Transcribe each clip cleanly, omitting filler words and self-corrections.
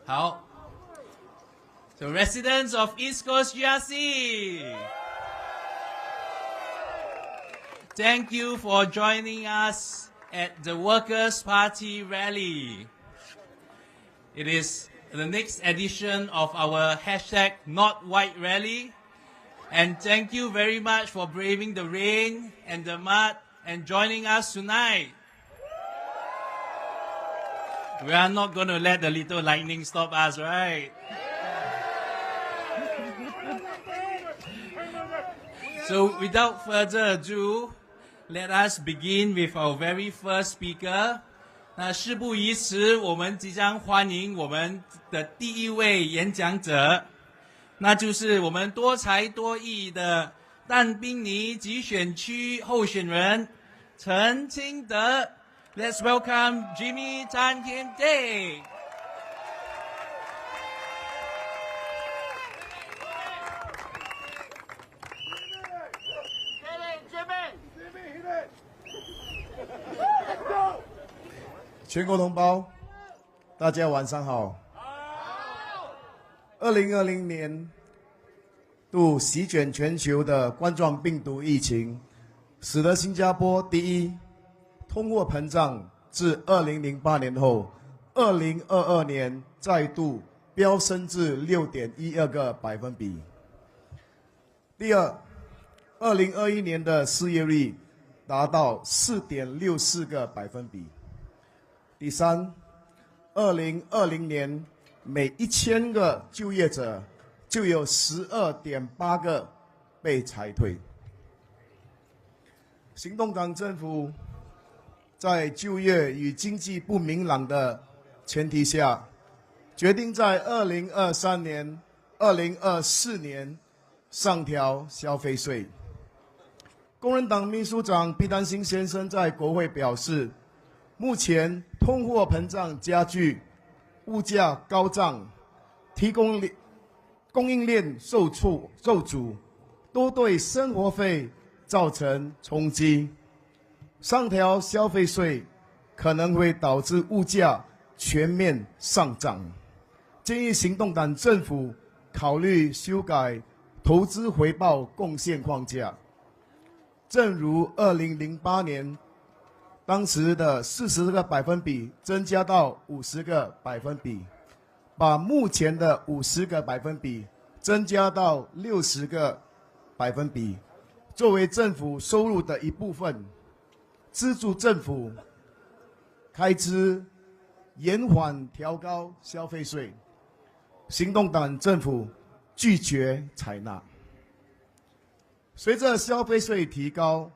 好 ，The residents of East Coast GRC, thank you for joining us at the Workers' Party rally. It is the next edition of our #NotWhite rally, and thank you very much for braving the rain and the mud and joining us tonight. We are not going to let the little lightning stop us, right? So without further ado, let us begin with our very first speaker. 那事不宜迟，我们即将欢迎我们的第一位演讲者，那就是我们多才多艺的但宾尼集选区候选人陈清德。Let's welcome Jimmy Tan Kim Day. Jimmy. 全国同胞，大家晚上好。2020年度席卷全球的冠状病毒疫情，使得新加坡第一通货膨胀自2008年后，2022年再度飙升至6.12个百分比。第二，2021年的失业率达到4.64个百分比。第三，2020年每1000个就业者就有12.8个被裁退。行动党政府在就业与经济不明朗的前提下，决定在2023年、2024年上调消费税。工人党秘书长毕丹星先生在国会表示，目前通货膨胀加剧，物价高涨，供应链受阻，都对生活费造成冲击。上调消费税可能会导致物价全面上涨，建议行动党政府考虑修改投资回报贡献框架，正如2008年当时的40个百分比增加到50个百分比，把目前的50个百分比增加到60个百分比，作为政府收入的一部分，资助政府开支，延缓调高消费税。行动党政府拒绝采纳。随着消费税提高，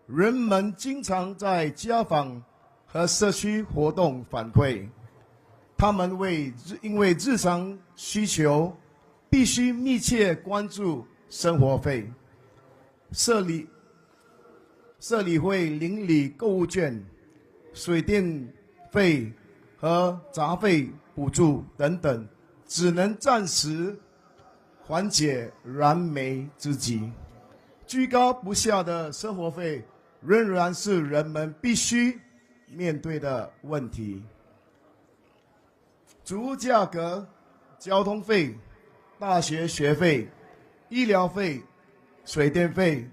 人们经常在家访和社区活动反馈，他们因为日常需求必须密切关注生活费。社里会邻里购物券、水电费和杂费补助等等，只能暂时缓解燃眉之急。居高不下的生活费仍然是人们必须面对的问题。主物价格、交通费、大学学费、医疗费、水电费、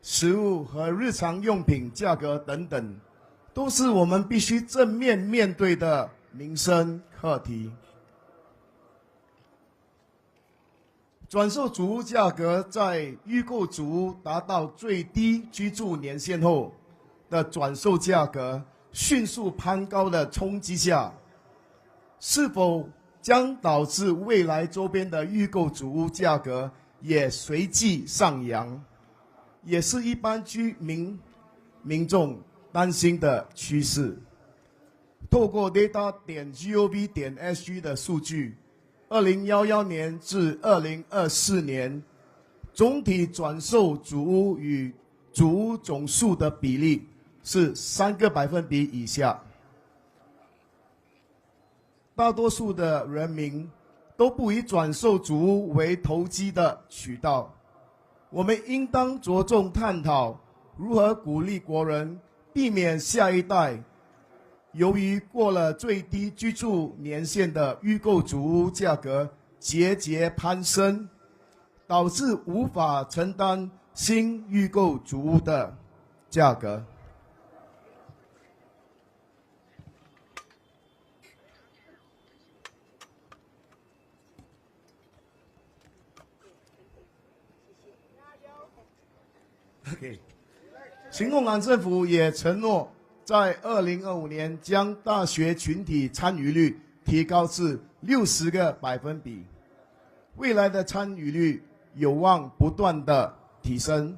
食物和日常用品价格等等，都是我们必须正面面对的民生课题。转售主屋价格在预购主屋达到最低居住年限后的转售价格迅速攀高的冲击下，是否将导致未来周边的预购主屋价格也随即上扬，也是一般民众担心的趋势。透过 data.gov.sg 的数据，2011年至2024年，总体转售主屋与主屋总数的比例是3个百分比以下。大多数的人民都不以转售主屋为投机的渠道。我们应当着重探讨如何鼓励国人避免下一代由于过了最低居住年限的预购组屋价格节节攀升，导致无法承担新预购组屋的价格。OK， 行动党政府也承诺，在2025年将大学群体参与率提高至60个百分比，未来的参与率有望不断的提升。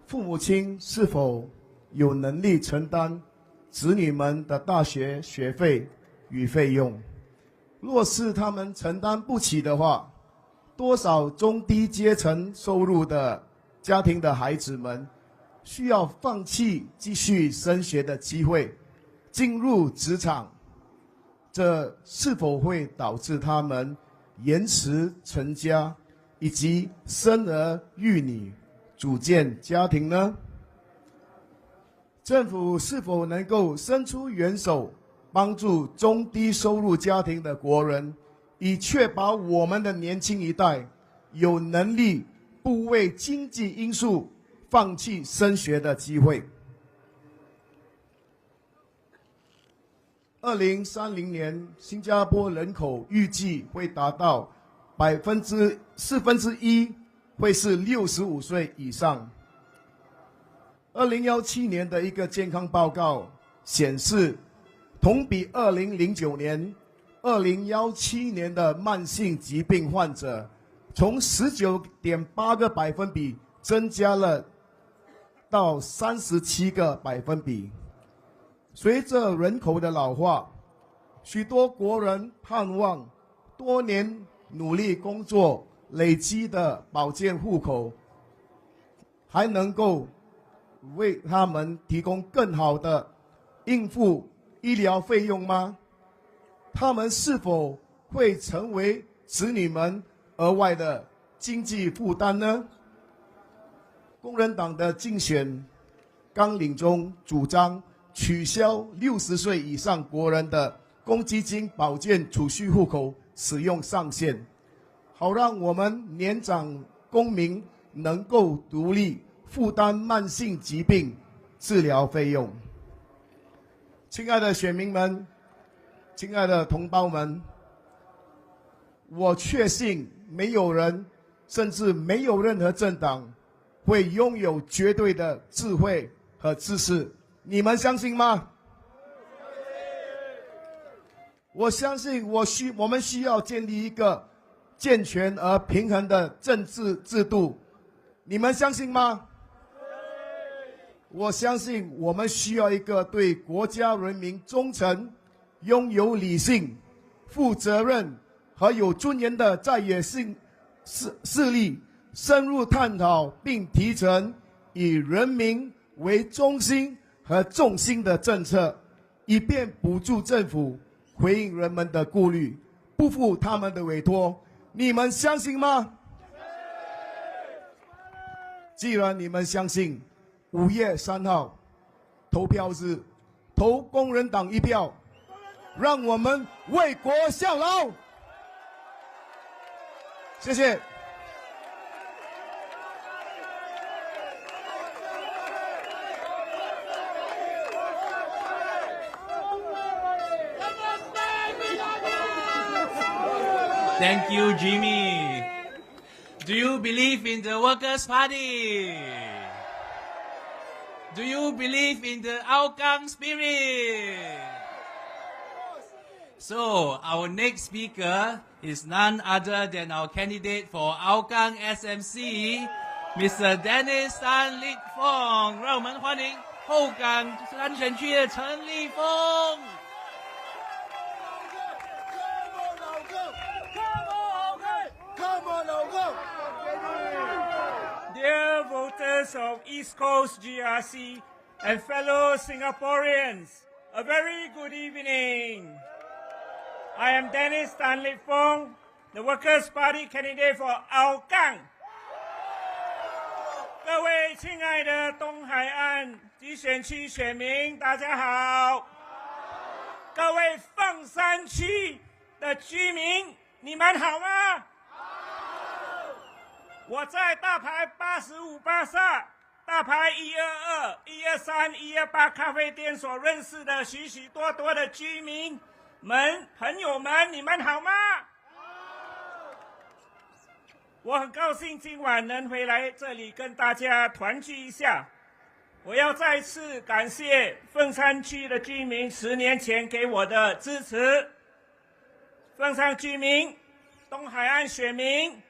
父母亲是否有能力承担子女们的大学学费与费用？若是他们承担不起的话，多少中低阶层收入的家庭的孩子们需要放弃继续升学的机会，进入职场，这是否会导致他们延迟成家，以及生儿育女，组建家庭呢？政府是否能够伸出援手，帮助中低收入家庭的国人，以确保我们的年轻一代有能力不为经济因素放弃升学的机会？2030年，新加坡人口预计会达到1/4会是65岁以上。2017年的一个健康报告显示，同比2009年、2017年的慢性疾病患者从19.8个百分比增加了到37个百分比。随着人口的老化，许多国人盼望多年努力工作累积的保健户口还能够为他们提供更好的应付医疗费用吗？他们是否会成为子女们额外的经济负担呢？工人党的竞选纲领中主张取消60岁以上国人的公积金保健储蓄户口使用上限，好让我们年长公民能够独立负担慢性疾病治疗费用。亲爱的选民们，亲爱的同胞们，我确信没有人，甚至没有任何政党会拥有绝对的智慧和知识，你们相信吗？我相信我们需要建立一个健全而平衡的政治制度，你们相信吗？我相信我们需要一个对国家人民忠诚、拥有理性、负责任和有尊严的在野性势力，深入探讨并提成以人民为中心和重心的政策，以便补助政府回应人们的顾虑，不负他们的委托。你们相信吗？既然你们相信，5月3号投票日，投工人党一票，让我们为国效劳。谢谢。Thank you, Jimmy. Do you believe in the Workers' Party? Do you believe in the Hougang spirit? So, our next speaker is none other than our candidate for Hougang SMC, Mr. Dennis Tan Lit Fong. 让我们欢迎后港三选区的陈立峰。Dear voters of East Coast GRC and fellow Singaporeans, a very good evening. I am Dennis Tan Lit Fong, the Workers' Party candidate for Hougang. 各位亲爱的东海岸集选区选民，大家好。各位凤山区的居民，你们好吗？我在大牌85巴萨、大牌122、123、128咖啡店所认识的许许多多的居民们、朋友们，你们好吗？我很高兴今晚能回来这里跟大家团聚一下。我要再次感谢凤山区的居民10年前给我的支持。凤山居民、东海岸选民，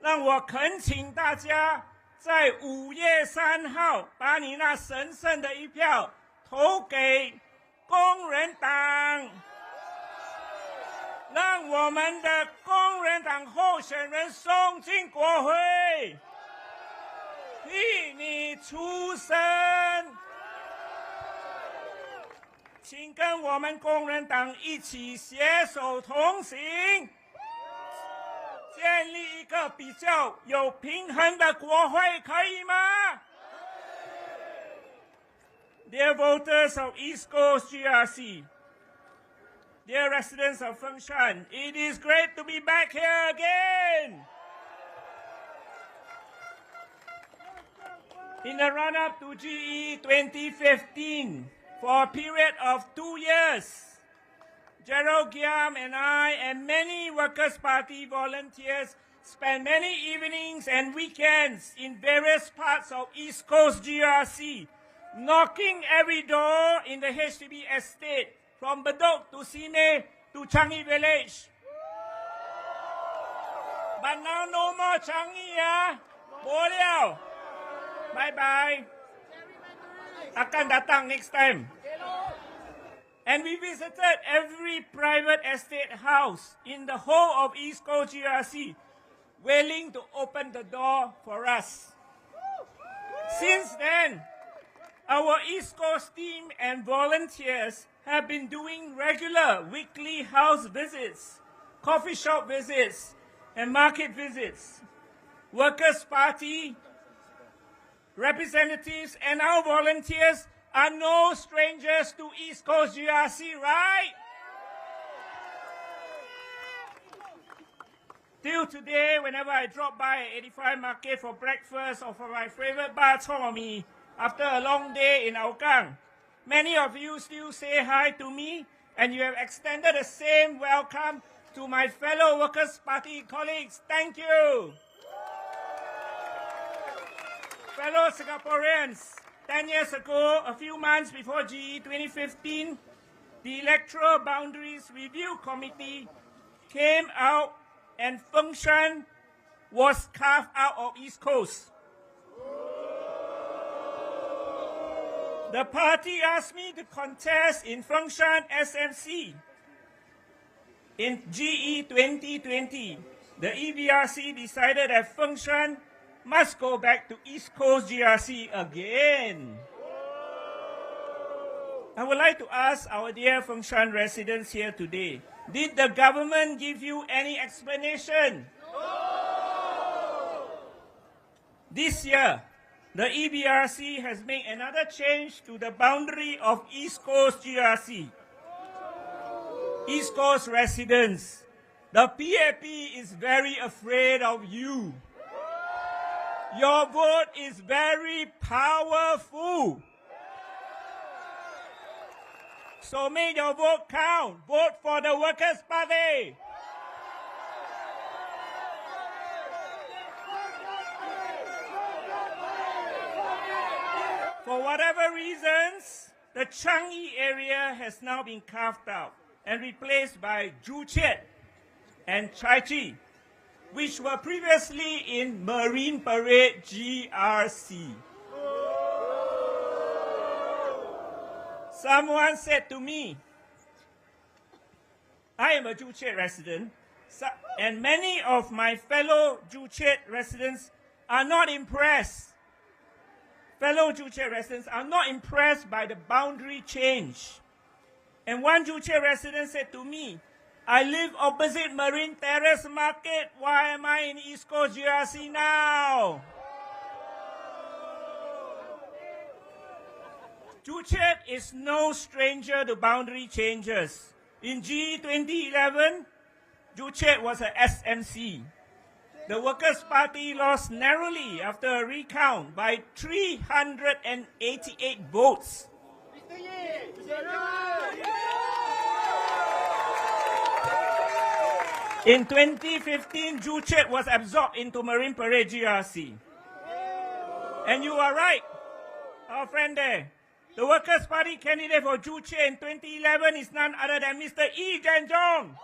让我恳请大家在5月3号把你那神圣的一票投给工人党，让我们的工人党候选人送进国会，替你出声。请跟我们工人党一起携手同行，建立一个比较有平衡的国会，可以吗？Dear voters of East Coast GRC, dear residents of Fengshan, it is great to be back here again. In the run-up to GE 2015, for a period of 2 years, Gerald Giam and I and many Workers' Party volunteers spent many evenings and weekends in various parts of East Coast GRC, knocking every door in the HDB estate, from Bedok to Sime to Changi Village. But now no more Changi, Bo liao. Bye-bye. Akan datang next time. And we visited every private estate house in the whole of East Coast GRC, willing to open the door for us. Since then, our East Coast team and volunteers have been doing regular weekly house visits, coffee shop visits, and market visits. Workers' Party representatives and our volunteers are no strangers to East Coast GRC, right? Till today, whenever I drop by 85 Market for breakfast or for my favorite bak chor mee after a long day in Hougang, many of you still say hi to me, and you have extended the same welcome to my fellow Workers' Party colleagues. Thank you. Fellow Singaporeans, 10 years ago, a few months before GE 2015, the Electoral Boundaries Review Committee came out and Fengshan was carved out of East Coast. The party asked me to contest in Fengshan SMC. In GE 2020, the EBRC decided that Fengshan must go back to East Coast GRC again. I would like to ask our dear Fengshan residents here today, did the government give you any explanation? No! This year, the EBRC has made another change to the boundary of East Coast GRC. East Coast residents, the PAP is very afraid of you. Your vote is very powerful. So make your vote count. Vote for the Workers' Party. For whatever reasons, the Changi area has now been carved out and replaced by Joo Chiat and Chai Chi, which were previously in Marine Parade GRC. Someone said to me, I am a Joo Chiat resident, and many of my fellow Joo Chiat residents are not impressed. Fellow Joo Chiat residents are not impressed by the boundary change. And one Joo Chiat resident said to me, I live opposite Marine Terrace Market. Why am I in East Coast GRC now? Joo Chiat is no stranger to boundary changes. In GE2011, Joo Chiat was a SMC. The Workers' Party lost narrowly after a recount by 388 votes. In 2015, Joo Chiat was absorbed into Marine Parade GRC. And you are right, our friend there. The Workers' Party candidate for Joo Chiat in 2011 is none other than Mr. Jong.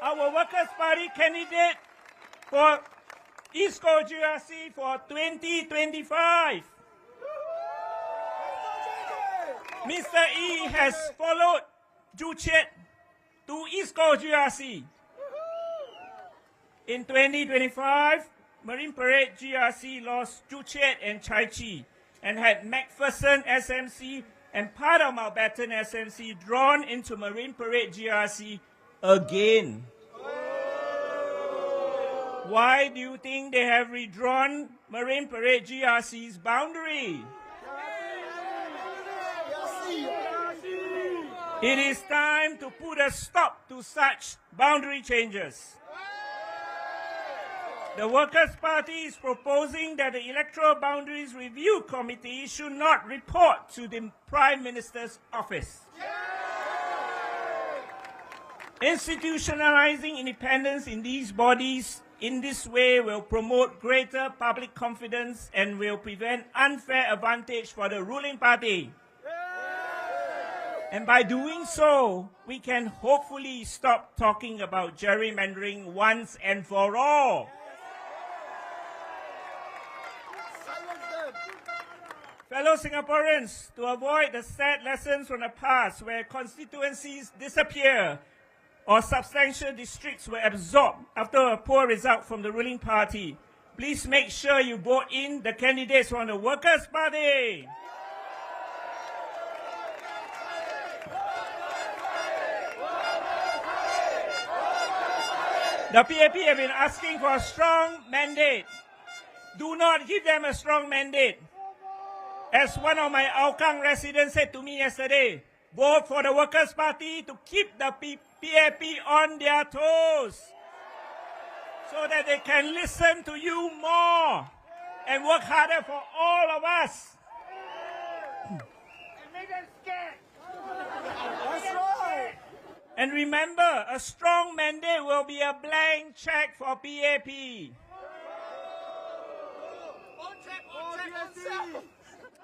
Our Workers' Party candidate for East Coast GRC for 2025. Mr. E has followed Joo Chiat to East Coast GRC. In 2025, Marine Parade GRC lost Joo Chiat and Chai Chi and had McPherson SMC and part of Mountbatten SMC drawn into Marine Parade GRC again. Why do you think they have redrawn Marine Parade GRC's boundary? It is time to put a stop to such boundary changes. The Workers' Party is proposing that the Electoral Boundaries Review Committee should not report to the Prime Minister's office. Institutionalizing independence in these bodies in this way will promote greater public confidence and will prevent unfair advantage for the ruling party. And by doing so, we can hopefully stop talking about gerrymandering once and for all. Fellow Singaporeans, to avoid the sad lessons from the past where constituencies disappear or substantial districts were absorbed after a poor result from the ruling party, please make sure you vote in the candidates from the Workers' Party. The PAP have been asking for a strong mandate. Do not give them a strong mandate. As one of my Hougang residents said to me yesterday, vote for the Workers' Party to keep the PAP on their toes so that they can listen to you more and work harder for all of us. And make them scared. That's right. And remember, a strong mandate will be a blank check for PAP.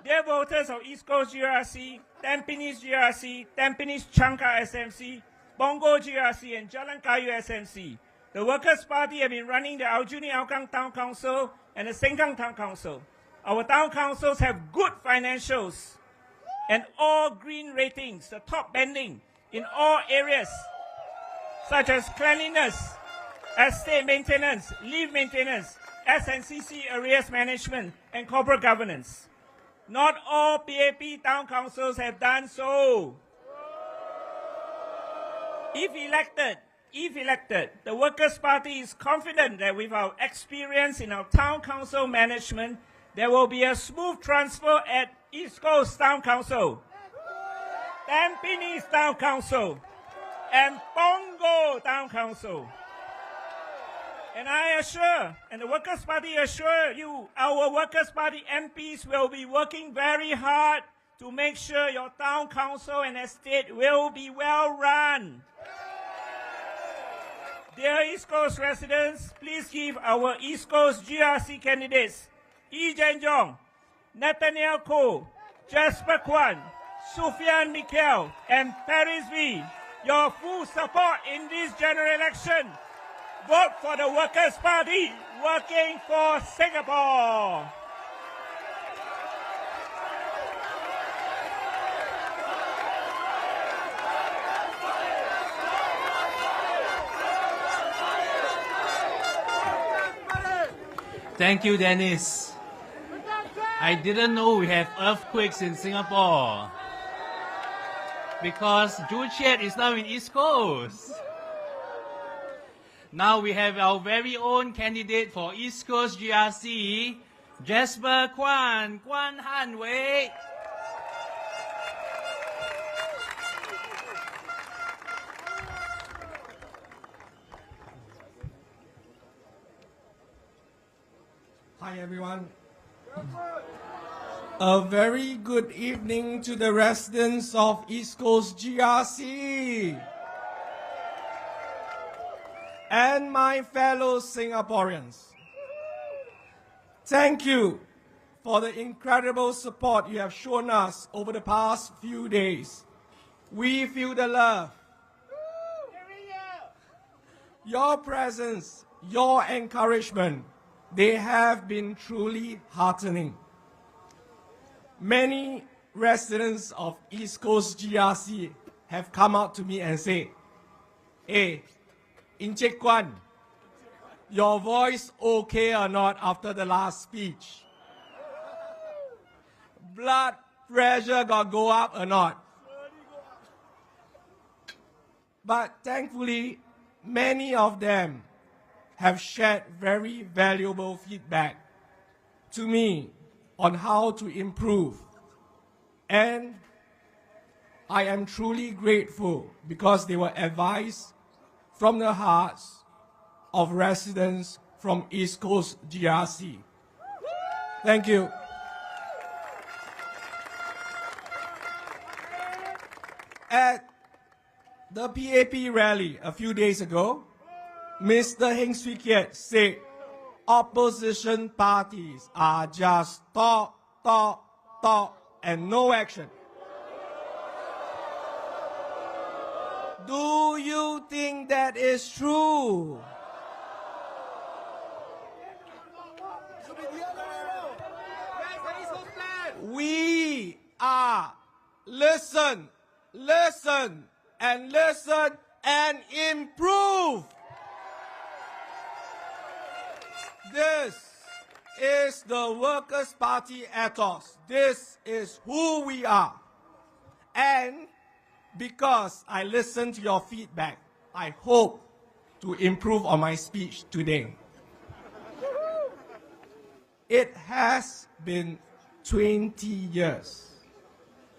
Dear voters of East Coast GRC, Tampines GRC, Tampines Changka SMC, Bongo GRC, and Jalan Kayu SMC, the Workers' Party have been running the Aljunied Hougang Town Council and the Sengkang Town Council. Our town councils have good financials and all green ratings, the top bending in all areas, such as cleanliness, estate maintenance, leave maintenance, SNCC arrears management, and corporate governance. Not all PAP town councils have done so. If elected, the Workers' Party is confident that with our experience in our town council management, there will be a smooth transfer at East Coast Town Council, Tampines Town Council, and Bongo Town Council. And I assure, and the Workers' Party assure you, our Workers' Party MPs will be working very hard to make sure your town council and estate will be well run. Dear East Coast residents, please give our East Coast GRC candidates, Jong, Nathaniel Koh, Jasper Kwan, Sufyan Mikhail, and Paris V, your full support in this general election. Vote for the Workers' Party, working for Singapore. Thank you, Dennis. I didn't know we have earthquakes in Singapore because Joo Chiat is now in East Coast. Now we have our very own candidate for East Coast GRC, Jasper 关汉伟。Hi everyone. A very good evening to the residents of East Coast GRC and my fellow Singaporeans. Thank you for the incredible support you have shown us over the past few days. We feel the love. Your presence, your encouragement, they have been truly heartening. Many residents of East Coast GRC have come out to me and say, "Hey, Encik Kwan, your voice okay or not after the last speech? Blood pressure got go up or not?" But thankfully, many of them have shared very valuable feedback to me on how to improve. And I am truly grateful because they were advised from the hearts of residents from East Coast GRC. Thank you. At the PAP rally a few days ago, Mr. Heng Swee Keat said opposition parties are just talk, and no action. Do you think that is true? We are listen and improve. This is the Workers' Party ethos. This is who we are. And because I listened to your feedback, I hope to improve on my speech today. It has been 20 years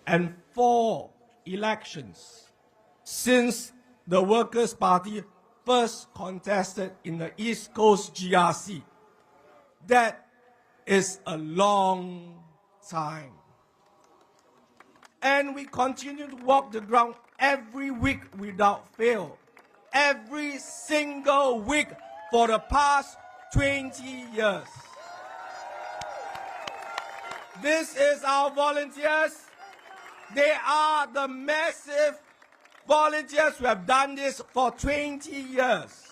and 4 elections since the Workers' Party first contested in the East Coast GRC. That is a long time. And we continue to walk the ground every week without fail. Every single week for the past 20 years. This is our volunteers. They are the massive volunteers who have done this for 20 years.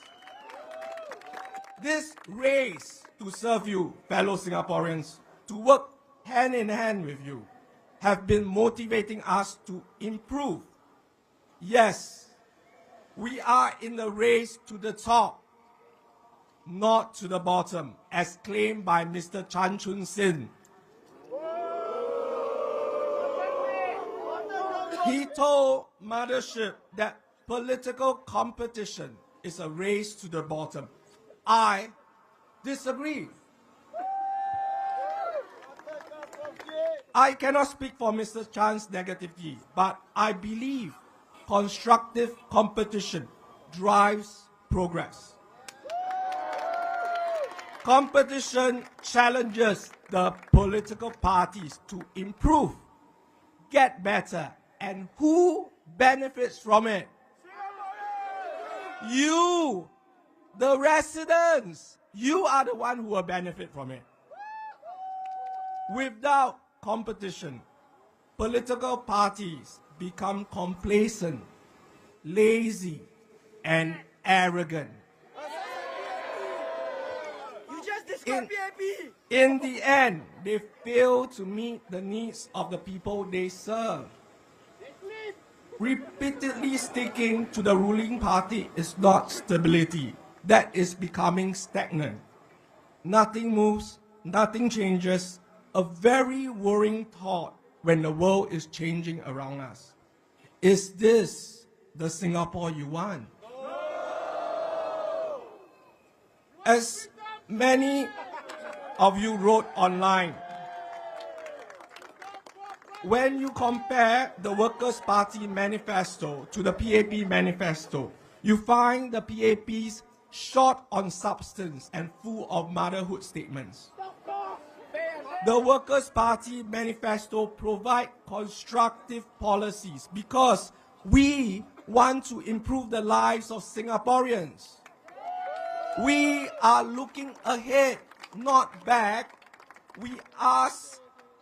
This race to serve you, fellow Singaporeans, to work hand in hand with you, have been motivating us to improve. Yes, we are in the race to the top, not to the bottom, as claimed by Mr. Chan Chun Sin. He told Mothership that political competition is a race to the bottom. I disagree. I cannot speak for Mr. Chan's negativity, but I believe constructive competition drives progress. Competition challenges the political parties to improve, get better, and who benefits from it? You, the residents. You are the one who will benefit from it. Without competition, political parties become complacent, lazy, and arrogant. You just described PAP. In the end, they fail to meet the needs of the people they serve. Repeatedly sticking to the ruling party is not stability. That is becoming stagnant. Nothing moves, nothing changes. A very worrying thought when the world is changing around us. Is this the Singapore you want? As many of you wrote online. When you compare the Workers' Party manifesto to the PAP manifesto, you find the PAP's short on substance and full of motherhood statements. The Workers' Party manifesto provides constructive policies because we want to improve the lives of Singaporeans. We are looking ahead, not back. We ask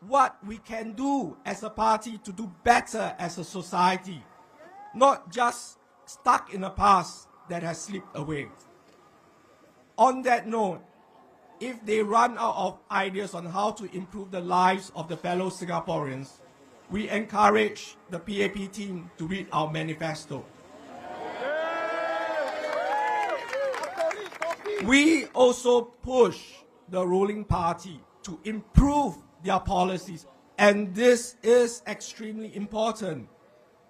what we can do as a party to do better as a society, not just stuck in a past that has slipped away. On that note, if they run out of ideas on how to improve the lives of the fellow Singaporeans, we encourage the PAP team to read our manifesto. We also push the ruling party to improve their policies, and this is extremely important.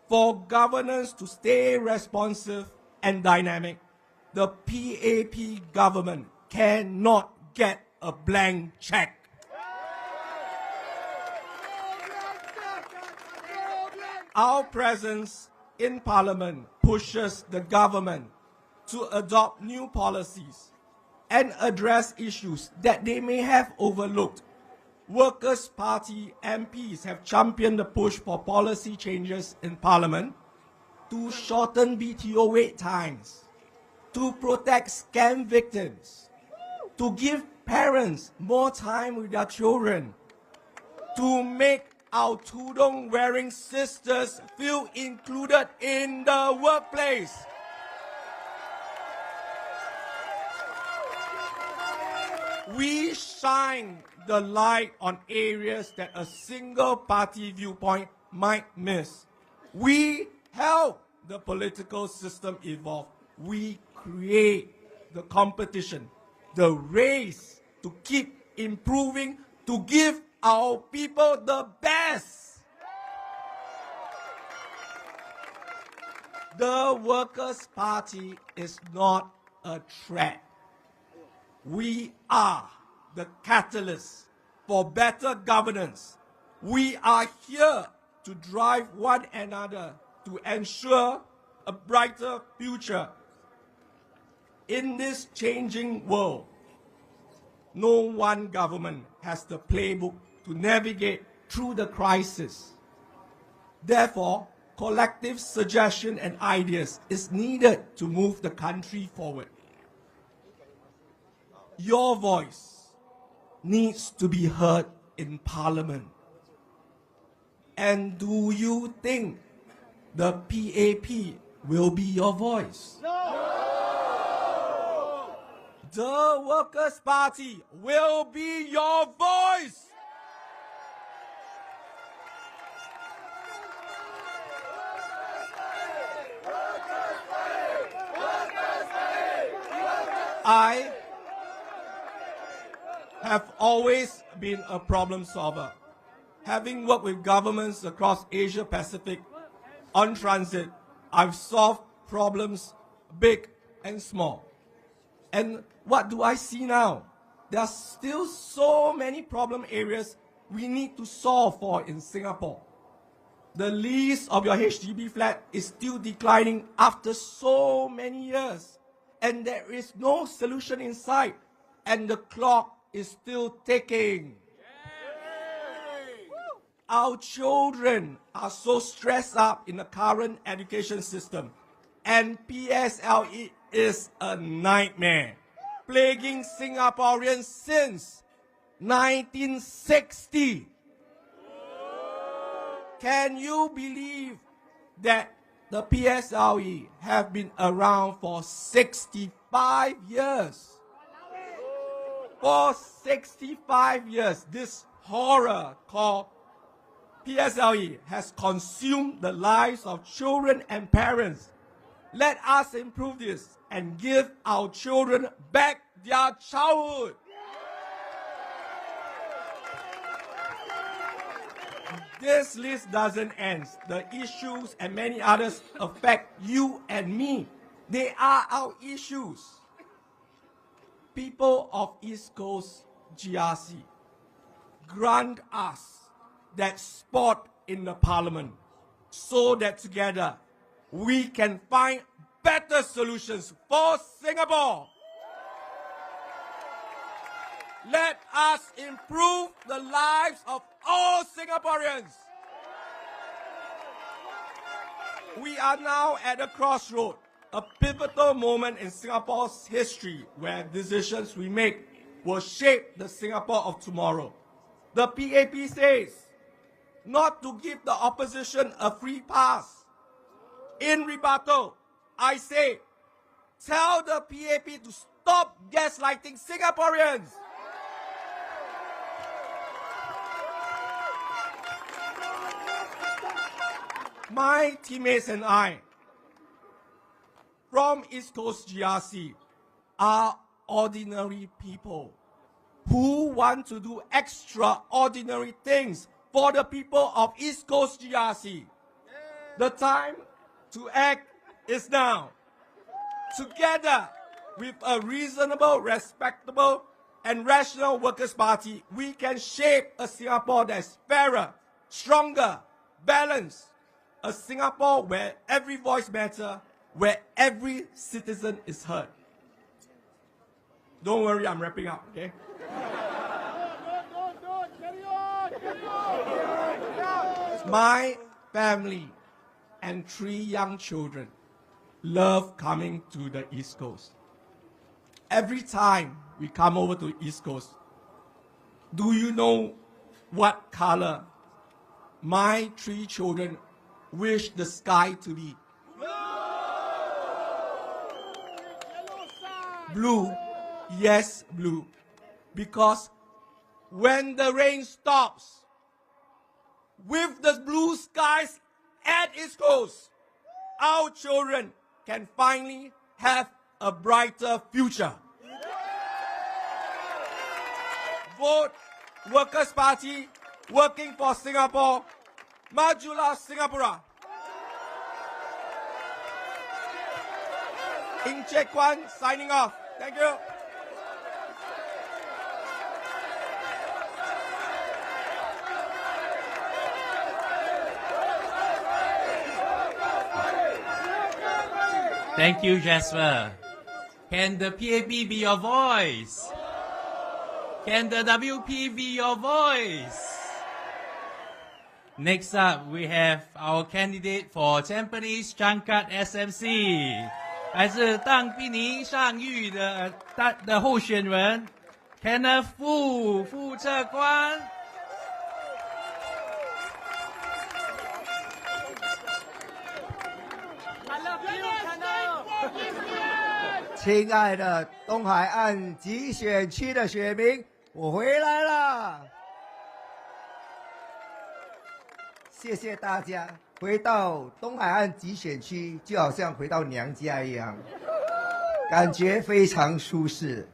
For governance to stay responsive and dynamic, the PAP government cannot get a blank check. Our presence in Parliament pushes the government to adopt new policies and address issues that they may have overlooked. Workers' Party MPs have championed the push for policy changes in Parliament to shorten BTO wait times, to protect scam victims, to give parents more time with their children, to make our tudung-wearing sisters feel included in the workplace. We shine the light on areas that a single party viewpoint might miss. We help the political system evolve. We create the competition, the race to keep improving, to give our people the best. The Workers' Party is not a threat. We are the catalyst for better governance. We are here to drive one another to ensure a brighter future. In this changing world, no one government has the playbook to navigate through the crisis. Therefore, collective suggestion and ideas is needed to move the country forward. Your voice needs to be heard in Parliament. And do you think the PAP will be your voice? No! The Workers' Party will be your voice! I have always been a problem solver. Having worked with governments across Asia Pacific on transit, I've solved problems big and small. And what do I see now? There are still so many problem areas we need to solve for in Singapore. The lease of your HDB flat is still declining after so many years. And there is no solution in sight. And the clock is still ticking. Our children are so stressed up in the current education system. And PSLE is a nightmare, plaguing Singaporeans since 1960. Can you believe that the PSLE have been around for 65 years? For 65 years, this horror called PSLE has consumed the lives of children and parents. Let us improve this and give our children back their childhood. This list doesn't end. The issues and many others affect you and me. They are our issues. People of East Coast GRC grant us that spot in the parliament so that together we can find better solutions for Singapore. Let us improve the lives of all Singaporeans. We are now at a crossroad, a pivotal moment in Singapore's history where decisions we make will shape the Singapore of tomorrow. The PAP says not to give the opposition a free pass. In rebuttal, I say, tell the PAP to stop gaslighting Singaporeans. My teammates and I from East Coast GRC are ordinary people who want to do extraordinary things for the people of East Coast GRC. The time to act is now. Together with a reasonable, respectable, and rational Workers' Party, we can shape a Singapore that's fairer, stronger, balanced. A Singapore where every voice matters, where every citizen is heard. Don't worry, I'm wrapping up, okay? My family and 3 young children love coming to the East Coast. Every time we come over to East Coast, do you know what color my 3 children wish the sky to be? Blue. Yes, blue. Because when the rain stops, with the blue skies at East Coast, our children can finally have a brighter future. Vote Workers' Party, working for Singapore. Majulah Singapura. Ing Chek Kwan signing off. Thank you. Thank you, Jasper. Can the PAP be your voice? Can the WP be your voice? Next up, we have our candidate for Tampines Changkat SMC. 来自当槟尼上谕的候选人 Kenneth Fu 副测官。亲爱的东海岸集选区的选民，我回来了！谢谢大家。回到东海岸集选区，就好像回到娘家一样，感觉非常舒适。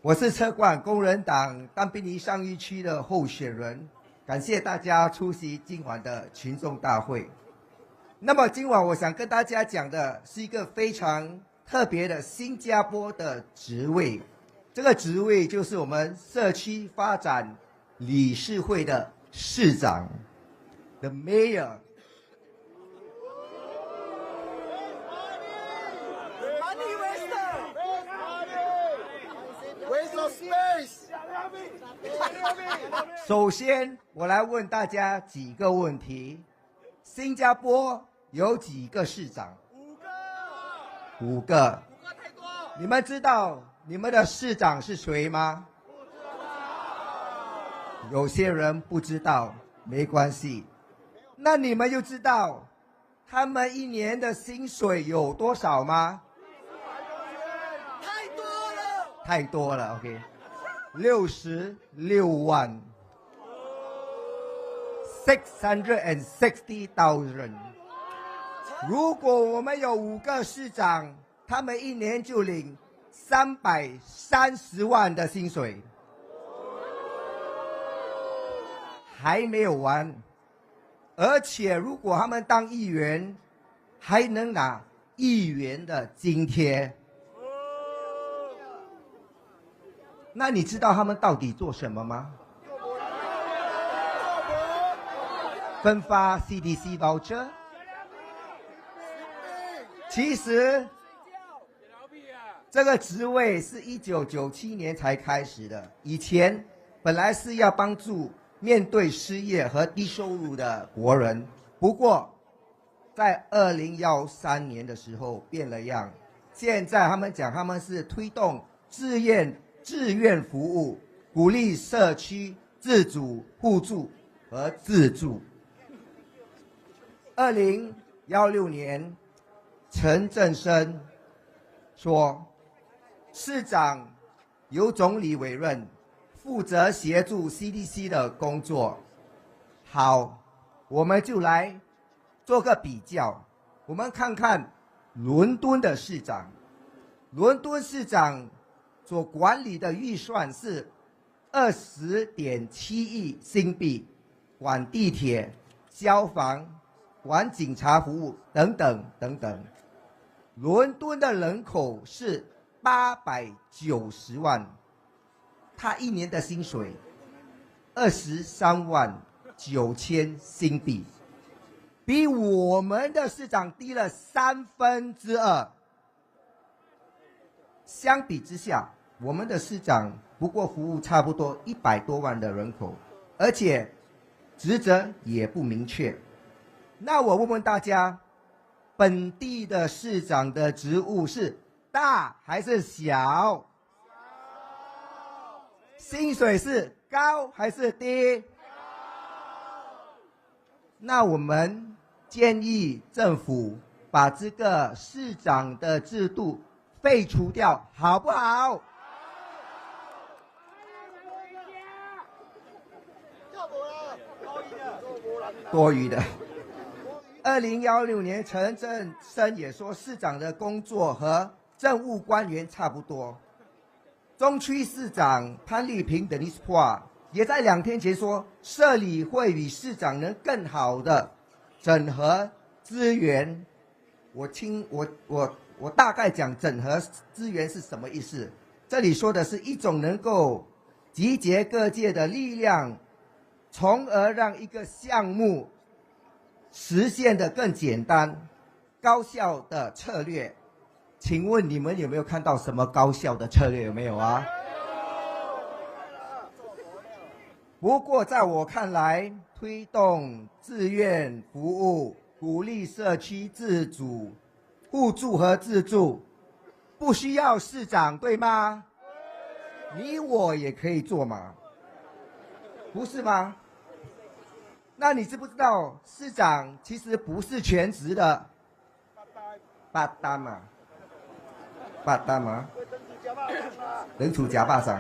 我是车管工人党当槟尼上虞区的候选人，感谢大家出席今晚的群众大会。那么今晚我想跟大家讲的是一个非常特别的新加坡的职位，这个职位就是我们社区发展理事会的市长 ，the mayor。首先，我来问大家几个问题：新加坡有几个市长？5个。太多。你们知道你们的市长是谁吗？有些人不知道，没关系。那你们又知道他们一年的薪水有多少吗？太多了。太多了 ，OK。66万，660,000。如果我们有5个市长，他们一年就领330万的薪水，还没有完。而且如果他们当议员，还能拿议员的津贴。那你知道他们到底做什么吗？分发 CDC voucher。其实这个职位是1997年才开始的，以前本来是要帮助面对失业和低收入的国人，不过在2013年的时候变了样，现在他们讲他们是推动志愿服务，鼓励社区自主互助和自助。2016年，陈振声说，市长由总理委任，负责协助 CDC 的工作。好，我们就来做个比较，我们看看伦敦的市长，伦敦市长所管理的预算是20.7亿新币，管地铁、消防、管警察服务等等等等。伦敦的人口是890万，他一年的薪水23万9千新币，比我们的市长低了2/3。相比之下，我们的市长不过服务差不多100多万的人口，而且职责也不明确。那我问问大家，本地的市长的职务是大还是小？薪水是高还是低？那我们建议政府把这个市长的制度废除掉，好不好？多余的。2016年，陈振声也说，市长的工作和政务官员差不多。中区市长潘丽萍的 Jasper 也在2天前说，社理会与市长能更好的整合资源。我大概讲整合资源是什么意思？这里说的是一种能够集结各界的力量，从而让一个项目实现的更简单、高效的策略。请问你们有没有看到什么高效的策略？有没有啊？不过在我看来，推动志愿服务，鼓励社区自主、互助和自助，不需要市长，对吗？你我也可以做嘛，不是吗？那你知不知道，市长其实不是全职的？八单嘛，八单嘛，人处假巴掌，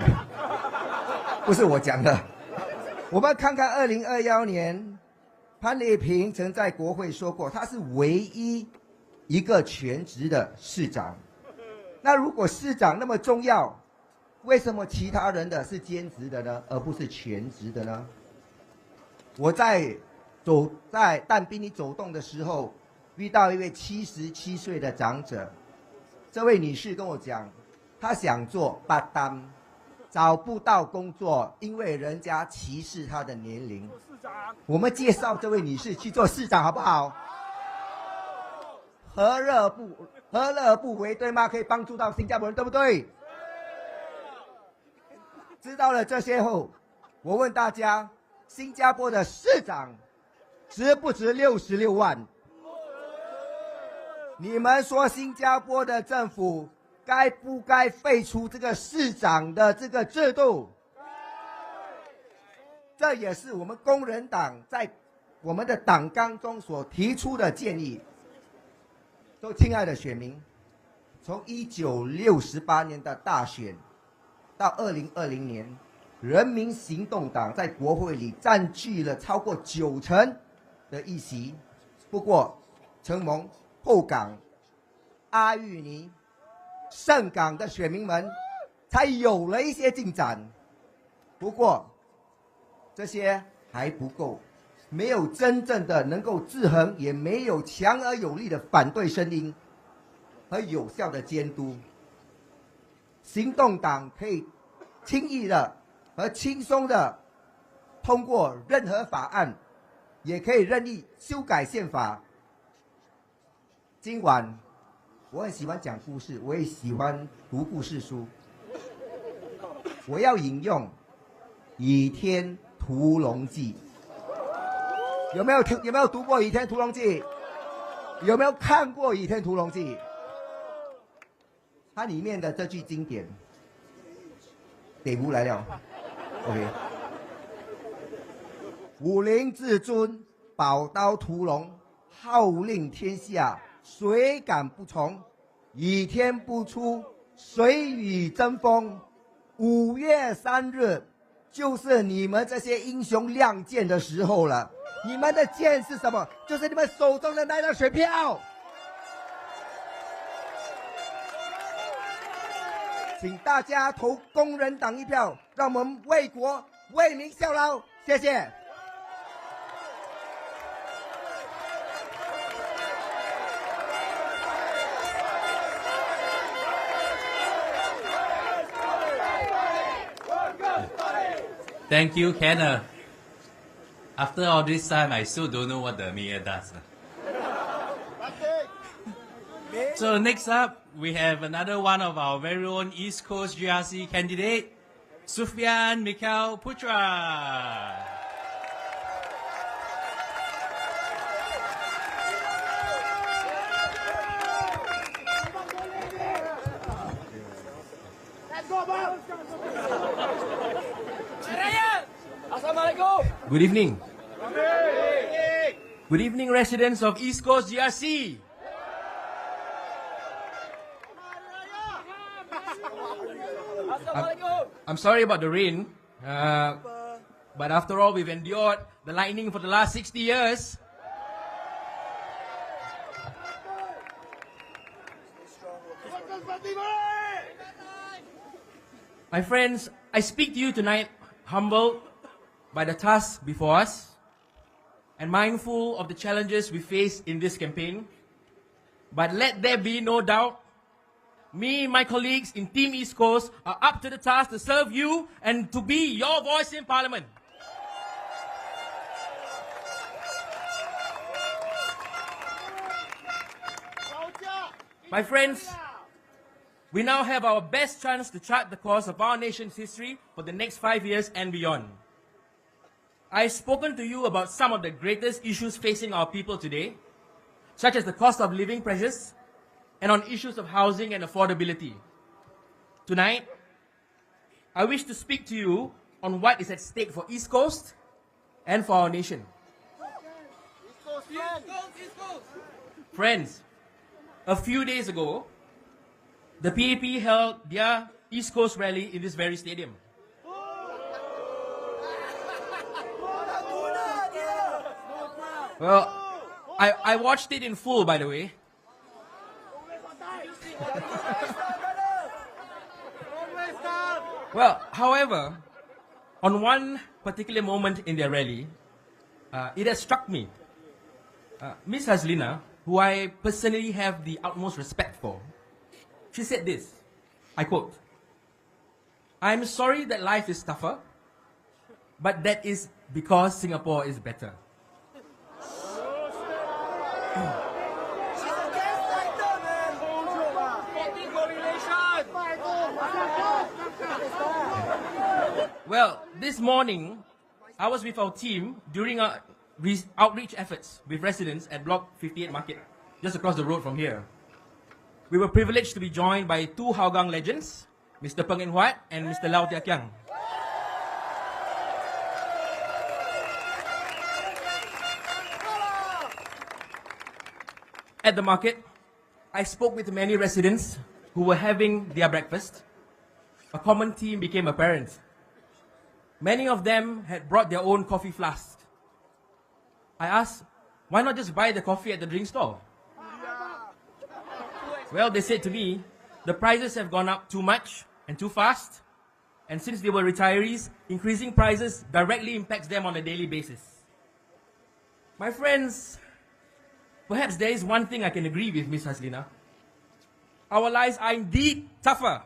不是我讲的。我们看看2021年，潘丽萍曾在国会说过，他是唯一一个全职的市长。那如果市长那么重要，为什么其他人的是兼职的呢，而不是全职的呢？我在但宾里走动的时候，遇到一位77岁的长者。这位女士跟我讲，她想做八单，找不到工作，因为人家歧视她的年龄。我们介绍这位女士去做市长好不好？何乐不为，对吗？可以帮助到新加坡人，对不对？知道了这些后，我问大家，新加坡的市长值不值66万？你们说新加坡的政府该不该废除这个市长的这个制度？这也是我们工人党在我们的党纲中所提出的建议。都亲爱的选民，从1968年的大选到2020年，人民行动党在国会里占据了超过90%的议席。不过，承蒙后港、阿育尼、盛港的选民们才有了一些进展。不过，这些还不够，没有真正的能够制衡，也没有强而有力的反对声音和有效的监督。行动党可以轻易的和轻松的通过任何法案，也可以任意修改宪法。今晚我很喜欢讲故事，我也喜欢读故事书。我要引用《倚天屠龙记》，有没有读过《倚天屠龙记》？有没有看过《倚天屠龙记》？它里面的这句经典，得无来了。OK， 武林至尊，宝刀屠龙，号令天下，谁敢不从？倚天不出，谁与争锋？5月3日，就是你们这些英雄亮剑的时候了。你们的剑是什么？就是你们手中的那张选票。请大家投工人党一票，让我们为国为民效劳。谢谢。Thank you, Kenneth. After all this time, I still don't know what the mayor does. So next up, we have another one of our very own East Coast GRC candidate, Sufyan Mikhail Putra. Good evening. Good evening, residents of East Coast GRC. I'm sorry about the rain, but after all, we've endured the lightning for the last 60 years. My friends, I speak to you tonight humbled by the task before us and mindful of the challenges we face in this campaign. But let there be no doubt, me and my colleagues in Team East Coast are up to the task to serve you and to be your voice in Parliament. My friends, we now have our best chance to chart the course of our nation's history for the next 5 years and beyond. I've spoken to you about some of the greatest issues facing our people today, such as the cost of living pressures and on issues of housing and affordability. Tonight, I wish to speak to you on what is at stake for East Coast and for our nation. Friends, a few days ago, the PAP held their East Coast rally in this very stadium. Well, I watched it in full, by the way. Well, however, on one particular moment in their rally, it has struck me. Miss Haslina, who I personally have the utmost respect for, she said this, I quote, "I'm sorry that life is tougher, but that is because Singapore is better." Well, this morning, I was with our team during our outreach efforts with residents at Block 58 Market, just across the road from here. We were privileged to be joined by two Hougang legends, Mr. Peng En Huat and Mr. Lau Tia Kiang. At the market, I spoke with many residents who were having their breakfast. A common theme became apparent. Many of them had brought their own coffee flask. I asked, why not just buy the coffee at the drink stall? Well, they said to me, the prices have gone up too much and too fast. And since they were retirees, increasing prices directly impacts them on a daily basis. My friends, perhaps there is one thing I can agree with Miss Haslina. Our lives are indeed tougher.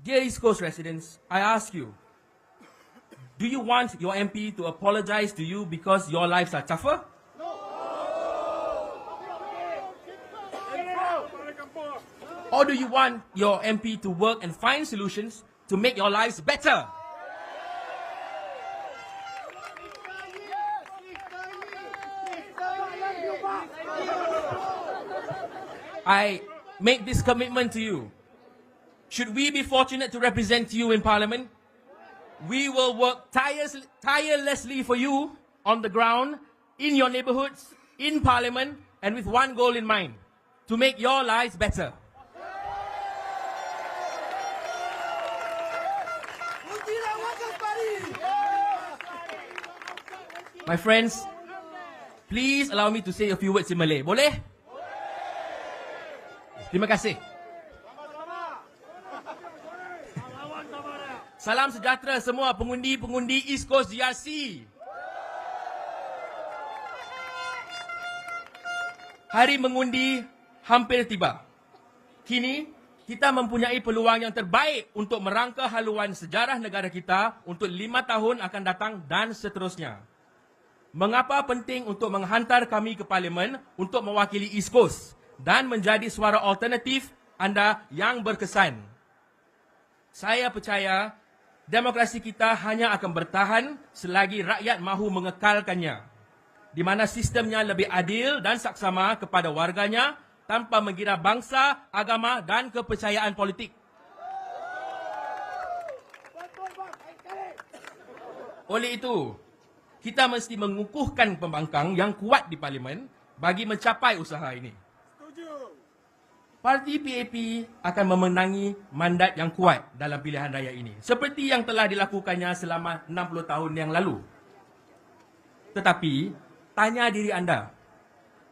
Dear East Coast residents, I ask you, do you want your MP to apologize to you because your lives are tougher? Or do you want your MP to work and find solutions to make your lives better? I make this commitment to you. Should we be fortunate to represent you in Parliament, we will work tirelessly for you on the ground, in your neighborhoods, in Parliament, and with one goal in mind, to make your lives better. My friends, please allow me to say a few words in Malay. Boleh? Terima kasih. Salam sejahtera semua pengundi-pengundi East Coast GRC. Hari mengundi hampir tiba. Kini, kita mempunyai peluang yang terbaik untuk merangka haluan sejarah negara kita untuk 5 tahun akan datang dan seterusnya. Mengapa penting untuk menghantar kami ke Parlimen untuk mewakili East Coast dan menjadi suara alternatif anda yang berkesan? Saya percaya demokrasi kita hanya akan bertahan selagi rakyat mahu mengekalkannya, di mana sistemnya lebih adil dan saksama kepada warganya tanpa mengira bangsa, agama dan kepercayaan politik. Oleh itu, kita mesti mengukuhkan pembangkang yang kuat di Parlimen bagi mencapai usaha ini. Parti PAP akan memenangi mandat yang kuat dalam pilihan raya ini, seperti yang telah dilakukannya selama 60 tahun yang lalu. Tetapi, tanya diri anda,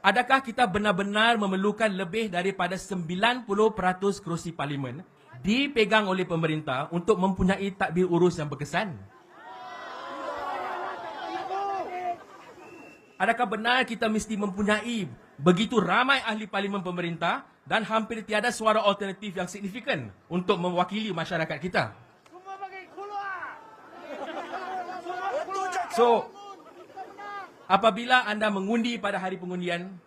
adakah kita benar-benar memerlukan lebih daripada 90% kerusi Parlimen dipegang oleh pemerintah untuk mempunyai tadbir urus yang berkesan? Adakah benar kita mesti mempunyai begitu ramai ahli parlimen pemerintah dan hampir tiada suara alternatif yang signifikan untuk mewakili masyarakat kita? So, apabila anda mengundi pada hari pengundian,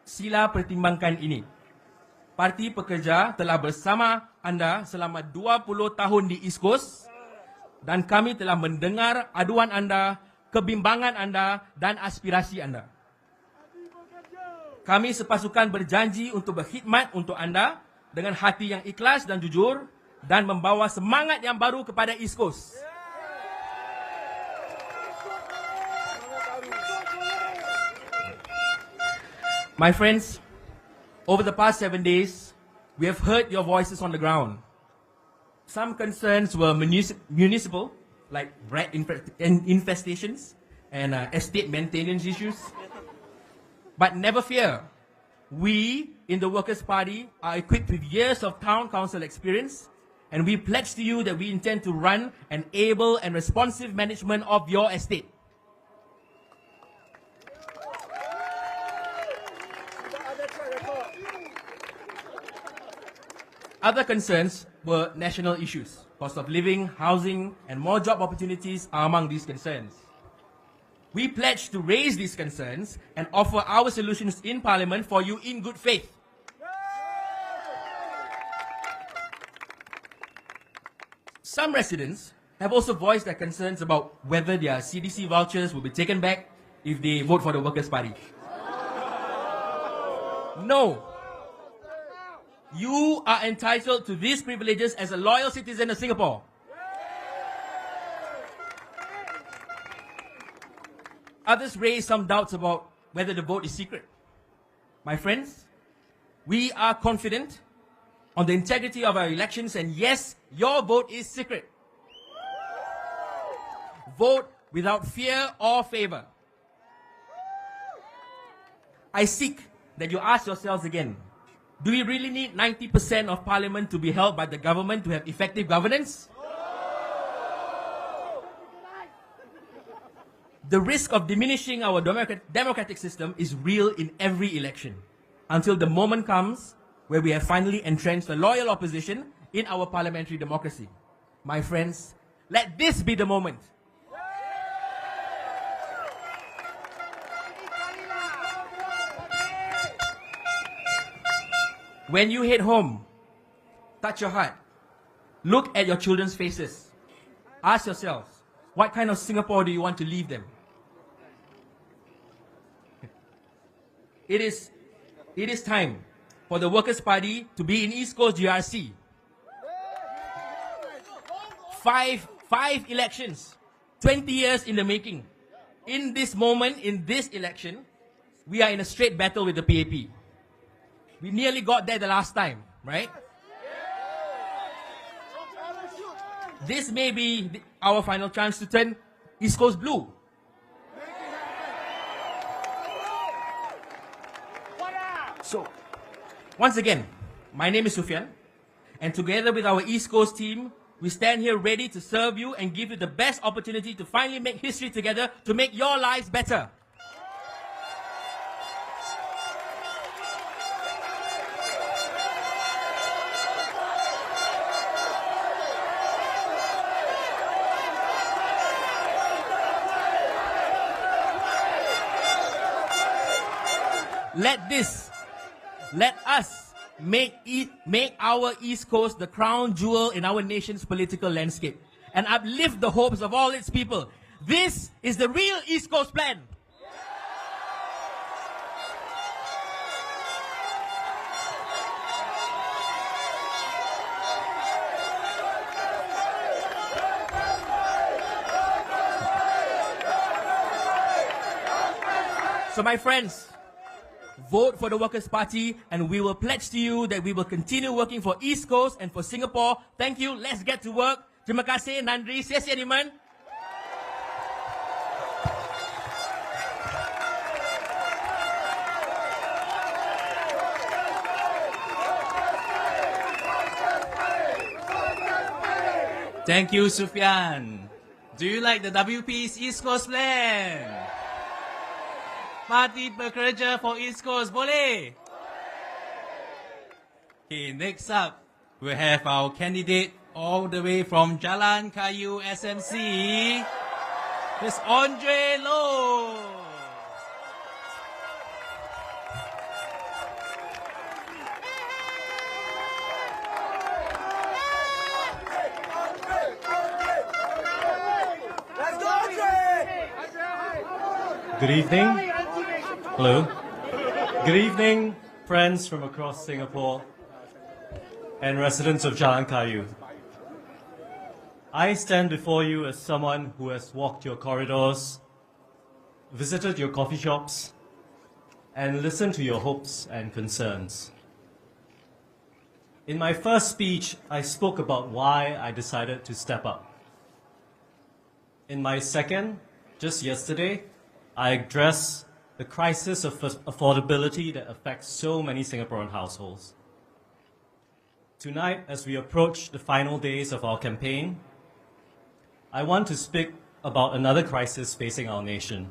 sila pertimbangkan ini. Parti Pekerja telah bersama anda selama 20 tahun di East Coast dan kami telah mendengar aduan anda, kebimbangan anda dan aspirasi anda. Kami sepasukan berjanji untuk berkhidmat untuk anda dengan hati yang ikhlas dan jujur dan membawa semangat yang baru kepada East Coast. My friends, over the past 7 days, we have heard your voices on the ground. Some concerns were municipal, like rat infestations and estate maintenance issues. But never fear, we in the Workers' Party are equipped with years of town council experience, and we pledge to you that we intend to run an able and responsive management of your estate. Other concerns were national issues. Cost of living, housing, and more job opportunities are among these concerns. We pledge to raise these concerns and offer our solutions in Parliament for you in good faith. Some residents have also voiced their concerns about whether their CDC vouchers will be taken back if they vote for the Workers' Party. No. You are entitled to these privileges as a loyal citizen of Singapore. Others raise some doubts about whether the vote is secret. My friends, we are confident on the integrity of our elections, and yes, your vote is secret. Vote without fear or favor. I seek that you ask yourselves again, do we really need 90% of Parliament to be held by the government to have effective governance? The risk of diminishing our democratic system is real in every election, until the moment comes where we have finally entrenched a loyal opposition in our parliamentary democracy. My friends, let this be the moment. When you head home, touch your heart. Look at your children's faces. Ask yourselves, what kind of Singapore do you want to leave them? It is time for the Workers' Party to be in East Coast GRC. Five elections, 20 years in the making. In this moment, in this election, we are in a straight battle with the PAP. We nearly got there the last time, right? This may be our final chance to turn East Coast blue. So, once again, my name is Sufyan, and together with our East Coast team, we stand here ready to serve you and give you the best opportunity to finally make history together to make your lives better. Let us make our East Coast the crown jewel in our nation's political landscape and uplift the hopes of all its people. This is the real East Coast plan. So my friends, vote for the Workers' Party and we will pledge to you that we will continue working for East Coast and for Singapore. Thank you. Let's get to work. Terima kasih, Nandri. Sia-sia, Niman. Thank you, Sufyan. Do you like the WP's East Coast plan? Parti Pekerja for East Coast, boleh? Okay, next up, we have our candidate all the way from Jalan Kayu SMC. It's Andre Loh. Good evening. Hello. Good evening, friends from across Singapore and residents of Jalan Kayu. I stand before you as someone who has walked your corridors, visited your coffee shops, and listened to your hopes and concerns. In my first speech, I spoke about why I decided to step up. In my second, just yesterday, I addressed the crisis of affordability that affects so many Singaporean households. Tonight, as we approach the final days of our campaign, I want to speak about another crisis facing our nation,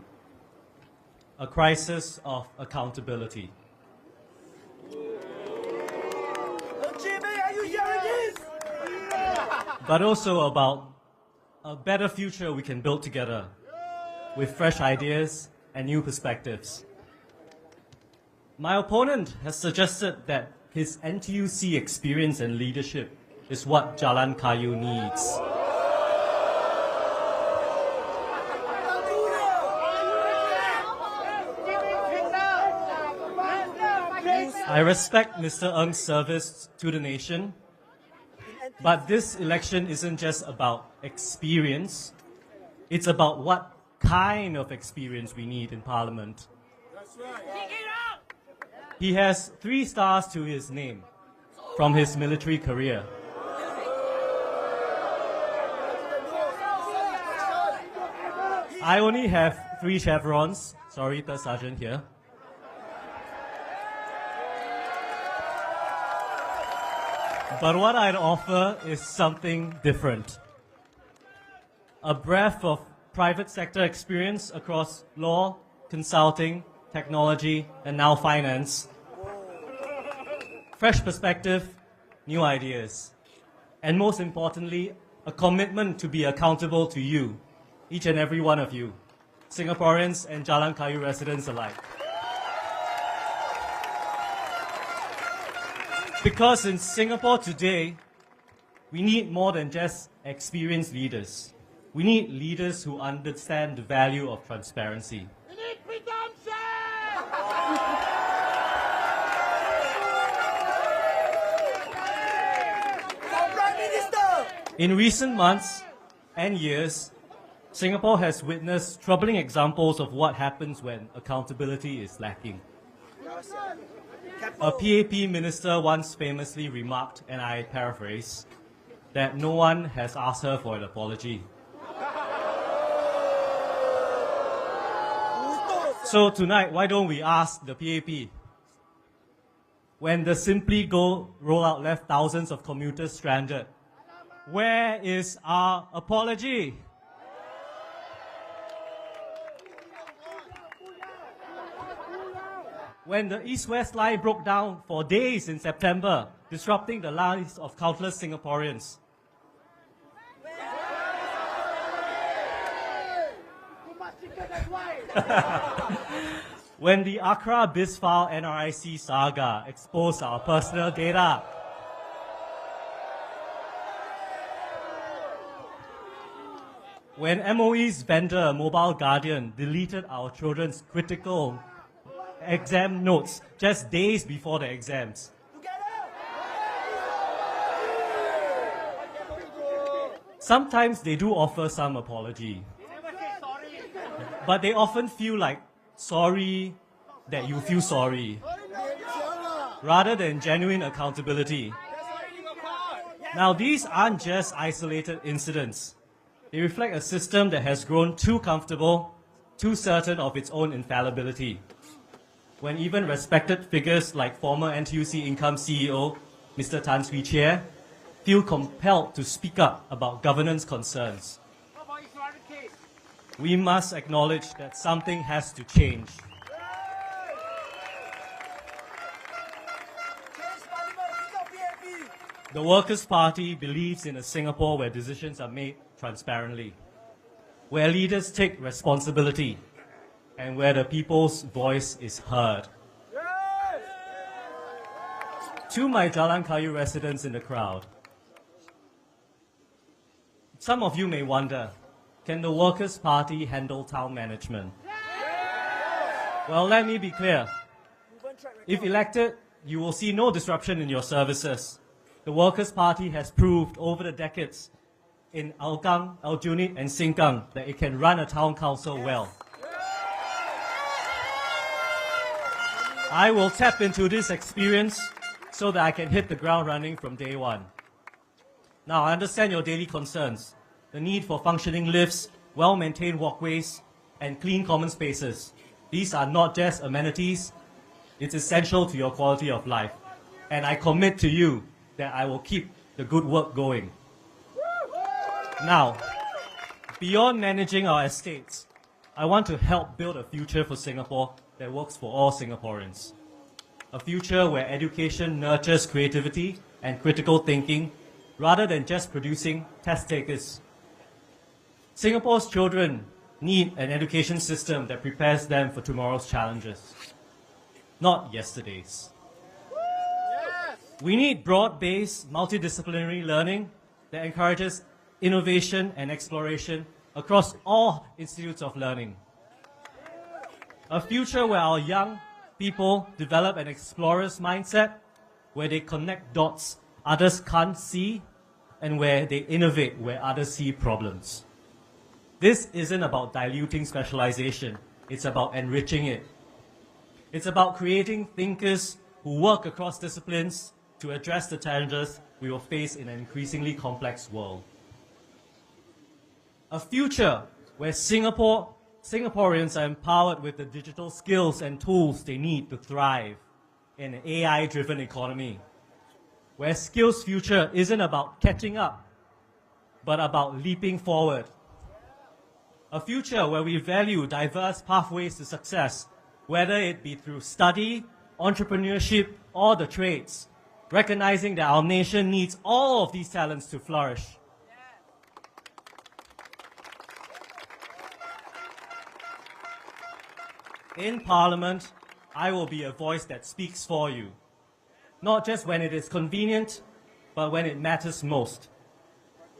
a crisis of accountability. But also about a better future we can build together with fresh ideas and new perspectives. My opponent has suggested that his NTUC experience and leadership is what Jalan Kayu needs. I respect Mr. Ng's service to the nation, but this election isn't just about experience, it's about what kind of experience we need in Parliament. That's right. He has 3 stars to his name from his military career. I only have 3 chevrons. Sorry, Third Sergeant here. But what I'd offer is something different. A breadth of private sector experience across law, consulting, technology, and now finance. Fresh perspective, new ideas. and most importantly, a commitment to be accountable to you, each and every one of you, Singaporeans and Jalan Kayu residents alike. Because in Singapore today, we need more than just experienced leaders. We need leaders who understand the value of transparency. We need redemption! Prime Minister! In recent months and years, Singapore has witnessed troubling examples of what happens when accountability is lacking. A PAP minister once famously remarked, and I paraphrase, that no one has asked her for an apology. So tonight, why don't we ask the PAP? When the Simply Go rollout left thousands of commuters stranded, where is our apology? When the East-West line broke down for days in September, disrupting the lives of countless Singaporeans. When the Accra Bisfile NRIC saga exposed our personal data. When MOE's vendor Mobile Guardian deleted our children's critical exam notes just days before the exams. Sometimes they do offer some apology, but they often feel like sorry that you feel sorry, rather than genuine accountability. Now, these aren't just isolated incidents. They reflect a system that has grown too comfortable, too certain of its own infallibility. When even respected figures like former NTUC Income CEO, Mr. Tan Swee Chea, feel compelled to speak up about governance concerns. We must acknowledge that something has to change. The Workers' Party believes in a Singapore where decisions are made transparently, where leaders take responsibility, and where the people's voice is heard. To my Jalan Kayu residents in the crowd, some of you may wonder, can the Workers' Party handle town management? Well, let me be clear. If elected, you will see no disruption in your services. The Workers' Party has proved over the decades in Hougang, Aljunied and Sengkang that it can run a town council well. I will tap into this experience so that I can hit the ground running from day one. Now, I understand your daily concerns, the need for functioning lifts, well-maintained walkways, and clean common spaces. These are not just amenities, it's essential to your quality of life. And I commit to you that I will keep the good work going. Now, beyond managing our estates, I want to help build a future for Singapore that works for all Singaporeans. A future where education nurtures creativity and critical thinking rather than just producing test takers. Singapore's children need an education system that prepares them for tomorrow's challenges, not yesterday's. We need broad-based, multidisciplinary learning that encourages innovation and exploration across all institutes of learning. A future where our young people develop an explorer's mindset, where they connect dots others can't see, and where they innovate where others see problems. This isn't about diluting specialization, it's about enriching it. It's about creating thinkers who work across disciplines to address the challenges we will face in an increasingly complex world. A future where Singaporeans are empowered with the digital skills and tools they need to thrive in an AI-driven economy. Where skills future isn't about catching up, but about leaping forward. A future where we value diverse pathways to success, whether it be through study, entrepreneurship, or the trades. recognizing that our nation needs all of these talents to flourish. In Parliament, I will be a voice that speaks for you, not just when it is convenient, but when it matters most.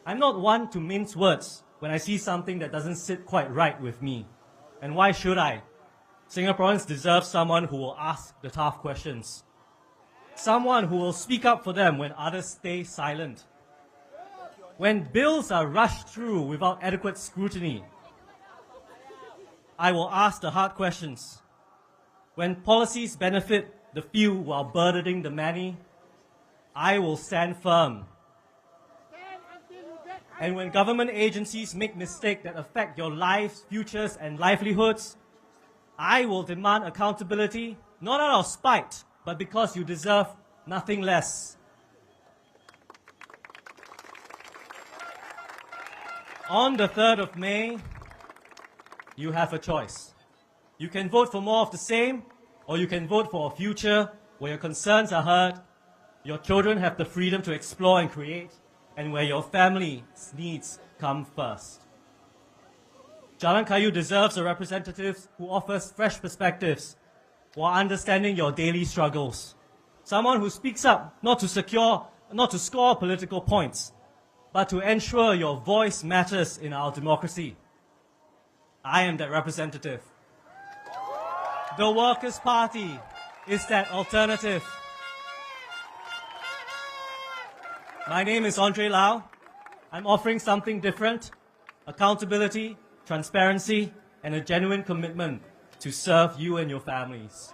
I'm not one to mince words when I see something that doesn't sit quite right with me. And why should I? Singaporeans deserve someone who will ask the tough questions. Someone who will speak up for them when others stay silent. When bills are rushed through without adequate scrutiny, I will ask the hard questions. When policies benefit the few while burdening the many, I will stand firm. And when government agencies make mistakes that affect your lives, futures, and livelihoods, I will demand accountability, not out of spite, but because you deserve nothing less. On the 3rd of May, you have a choice. You can vote for more of the same, or you can vote for a future where your concerns are heard, your children have the freedom to explore and create, and where your family's needs come first. Jalan Kayu deserves a representative who offers fresh perspectives while understanding your daily struggles. Someone who speaks up not to score political points, but to ensure your voice matters in our democracy. I am that representative. The Workers' Party is that alternative. My name is Andre Lau. I'm offering something different: accountability, transparency, and a genuine commitment to serve you and your families.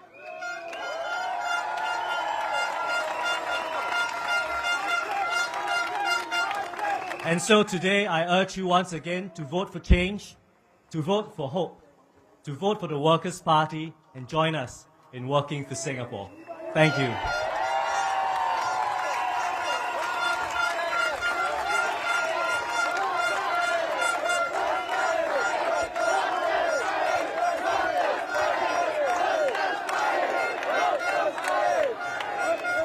And so today I urge you once again to vote for change, to vote for hope, to vote for the Workers' Party and join us in working for Singapore. Thank you.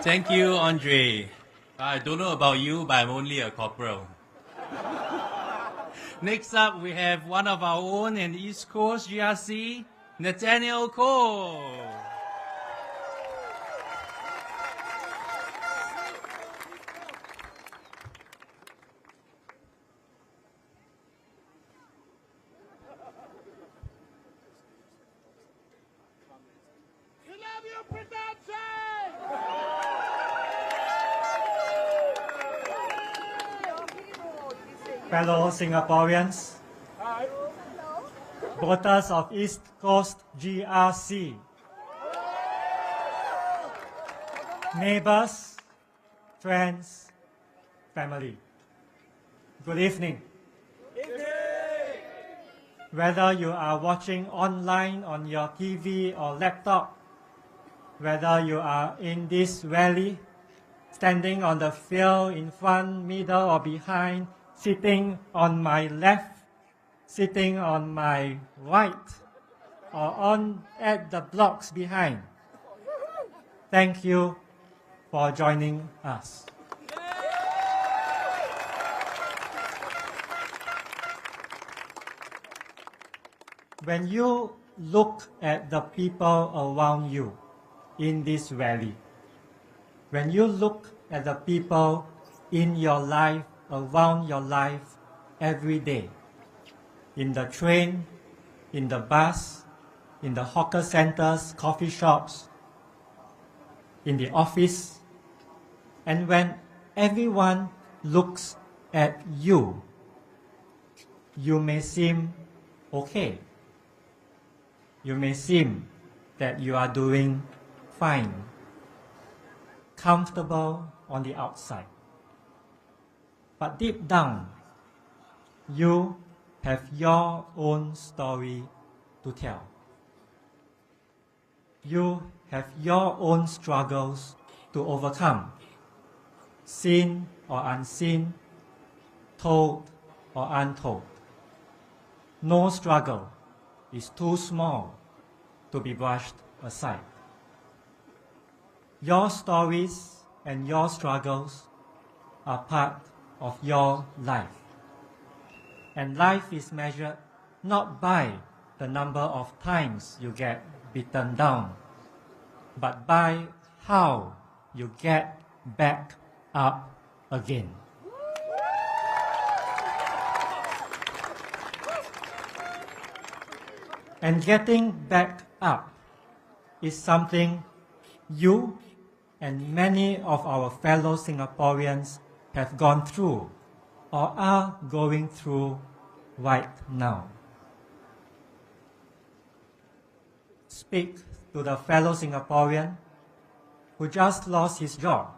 Thank you, Andre. I don't know about you, but I'm only a corporal. Next up, we have one of our own in East Coast GRC, Nathaniel Cole. We love you, production! Fellow Singaporeans, voters of East Coast GRC, neighbors, friends, family, good evening. Whether you are watching online on your TV or laptop, whether you are in this rally, standing on the field in front, middle or behind, sitting on my left, sitting on my right, or at the blocks behind. Thank you for joining us. When you look at the people around you in this rally, when you look at the people in your life, around your life every day, in the train, in the bus, in the hawker centers, coffee shops, in the office, and when everyone looks at you, you may seem okay. You may seem that you are doing fine, comfortable on the outside. But deep down, you have your own story to tell. You have your own struggles to overcome, seen or unseen, told or untold. No struggle is too small to be brushed aside. Your stories and your struggles are part of your life. And life is measured not by the number of times you get beaten down, but by how you get back up again. And getting back up is something you and many of our fellow Singaporeans have gone through or are going through right now. Speak to the fellow Singaporean who just lost his job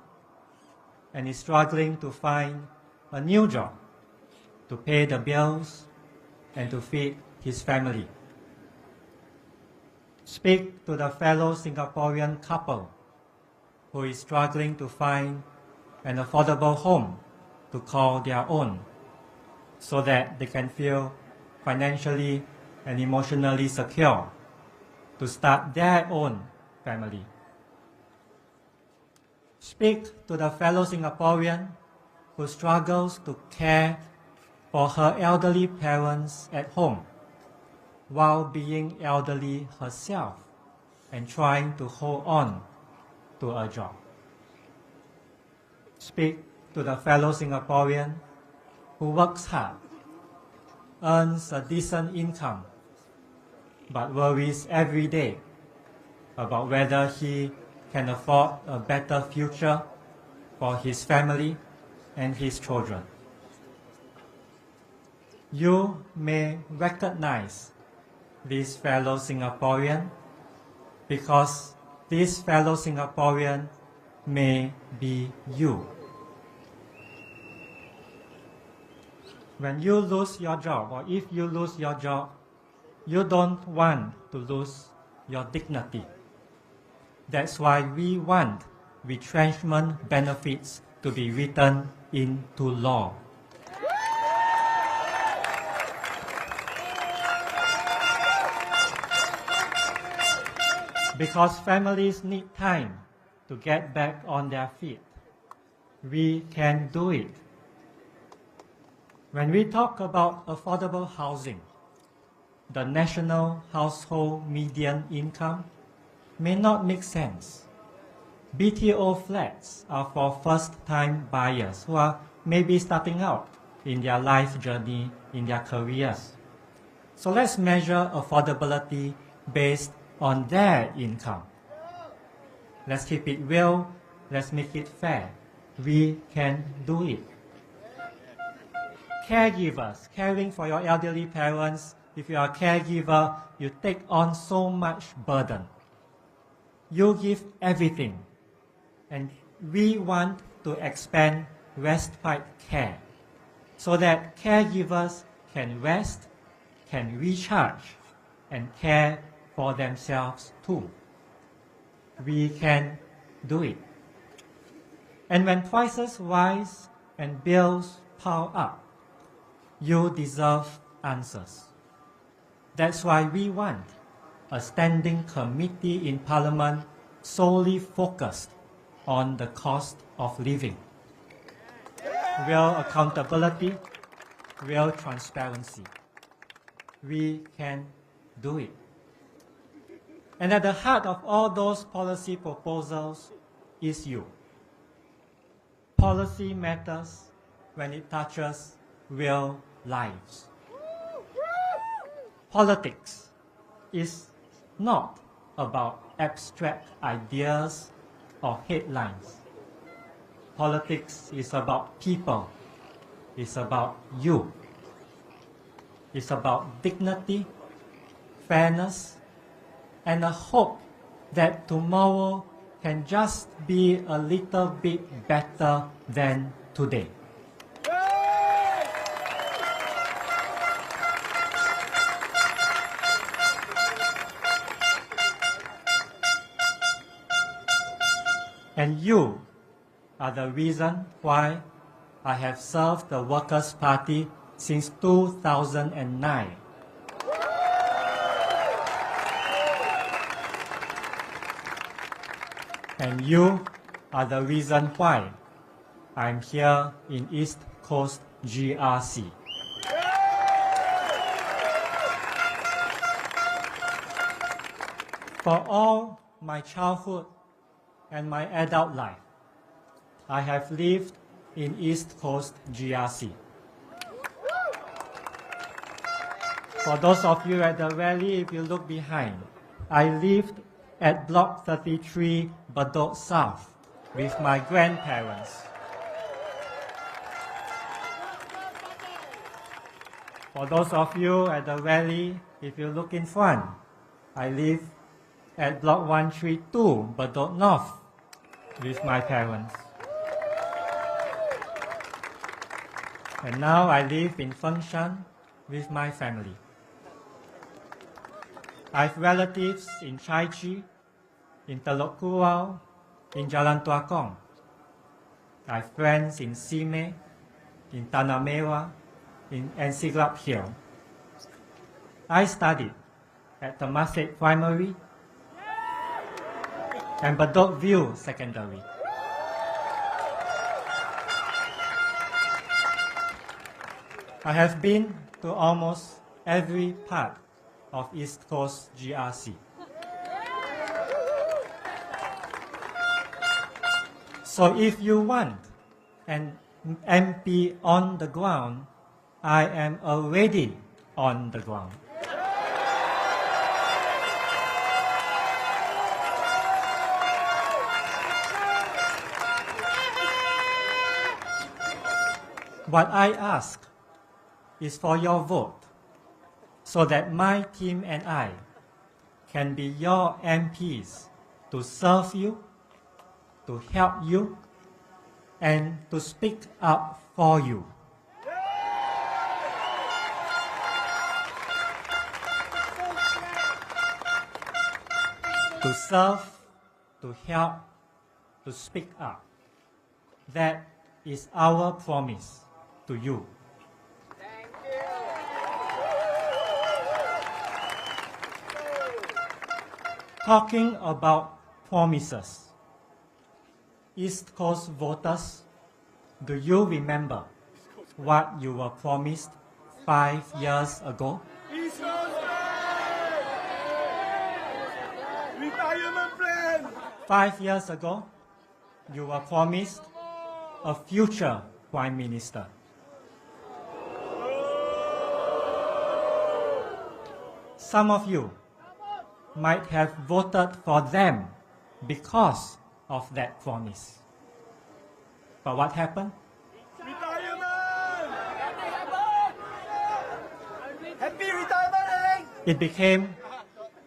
and is struggling to find a new job to pay the bills and to feed his family. Speak to the fellow Singaporean couple who is struggling to find an affordable home to call their own so that they can feel financially and emotionally secure to start their own family. Speak to the fellow Singaporean who struggles to care for her elderly parents at home while being elderly herself and trying to hold on to a job. Speak to the fellow Singaporean who works hard, earns a decent income, but worries every day about whether he can afford a better future for his family and his children. You may recognize this fellow Singaporean because this fellow Singaporean may be you. When you lose your job, or if you lose your job, you don't want to lose your dignity. That's why we want retrenchment benefits to be written into law. Because families need time to get back on their feet. We can do it. When we talk about affordable housing, the national household median income may not make sense. BTO flats are for first-time buyers who are maybe starting out in their life journey, in their careers. So let's measure affordability based on their income. Let's keep it real, let's make it fair. We can do it. Caregivers, caring for your elderly parents, if you are a caregiver, you take on so much burden. You give everything. And we want to expand respite care so that caregivers can rest, can recharge, and care for themselves too. We can do it. And when prices rise and bills pile up, you deserve answers. That's why we want a standing committee in Parliament solely focused on the cost of living. Real accountability, real transparency. We can do it. And at the heart of all those policy proposals is you. Policy matters when it touches real lives. Politics is not about abstract ideas or headlines. Politics is about people. It's about you. It's about dignity, fairness, and a hope that tomorrow can just be a little bit better than today. And you are the reason why I have served the Workers' Party since 2009. And you are the reason why I'm here in East Coast GRC. For all my childhood and my adult life, I have lived in East Coast GRC. For those of you at the rally, if you look behind, I lived at Block 33 Bedok South with my grandparents. For those of you at the rally, if you look in front, I live at Block 132 Bedok North with my parents. And now I live in Fengshan with my family. I have relatives in Chai Chi, in Telok Kurau, in Jalan Tua Kong. I have friends in Simei, in Tanah Merah, and Siglap Hill. I studied at Temasek Primary and Bedok View Secondary. I have been to almost every part of East Coast GRC. So if you want an MP on the ground, I am already on the ground. What I ask is for your vote, so that my team and I can be your MPs to serve you, to help you, and to speak up for you. To serve, to help, to speak up. That is our promise to you. Talking about promises, East Coast voters, do you remember what you were promised 5 years ago? East Coast retirement plan. 5 years ago, you were promised a future Prime Minister. Some of you might have voted for them because of that promise. But what happened? Retirement! Happy retirement! It became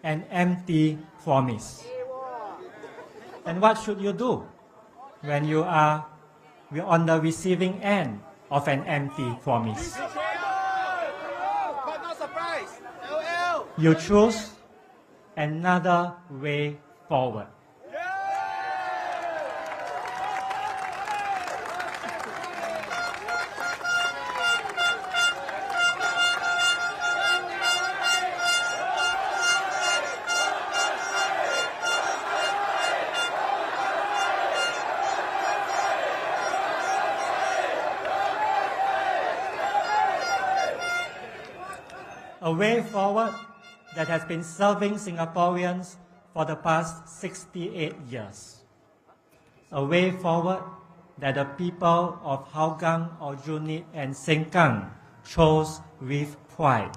an empty promise. And what should you do when you are on the receiving end of an empty promise? But no surprise. LL. You choose another way forward. A way forward that has been serving Singaporeans for the past 68 years. A way forward that the people of Hougang, Aljunied and Sengkang chose with pride.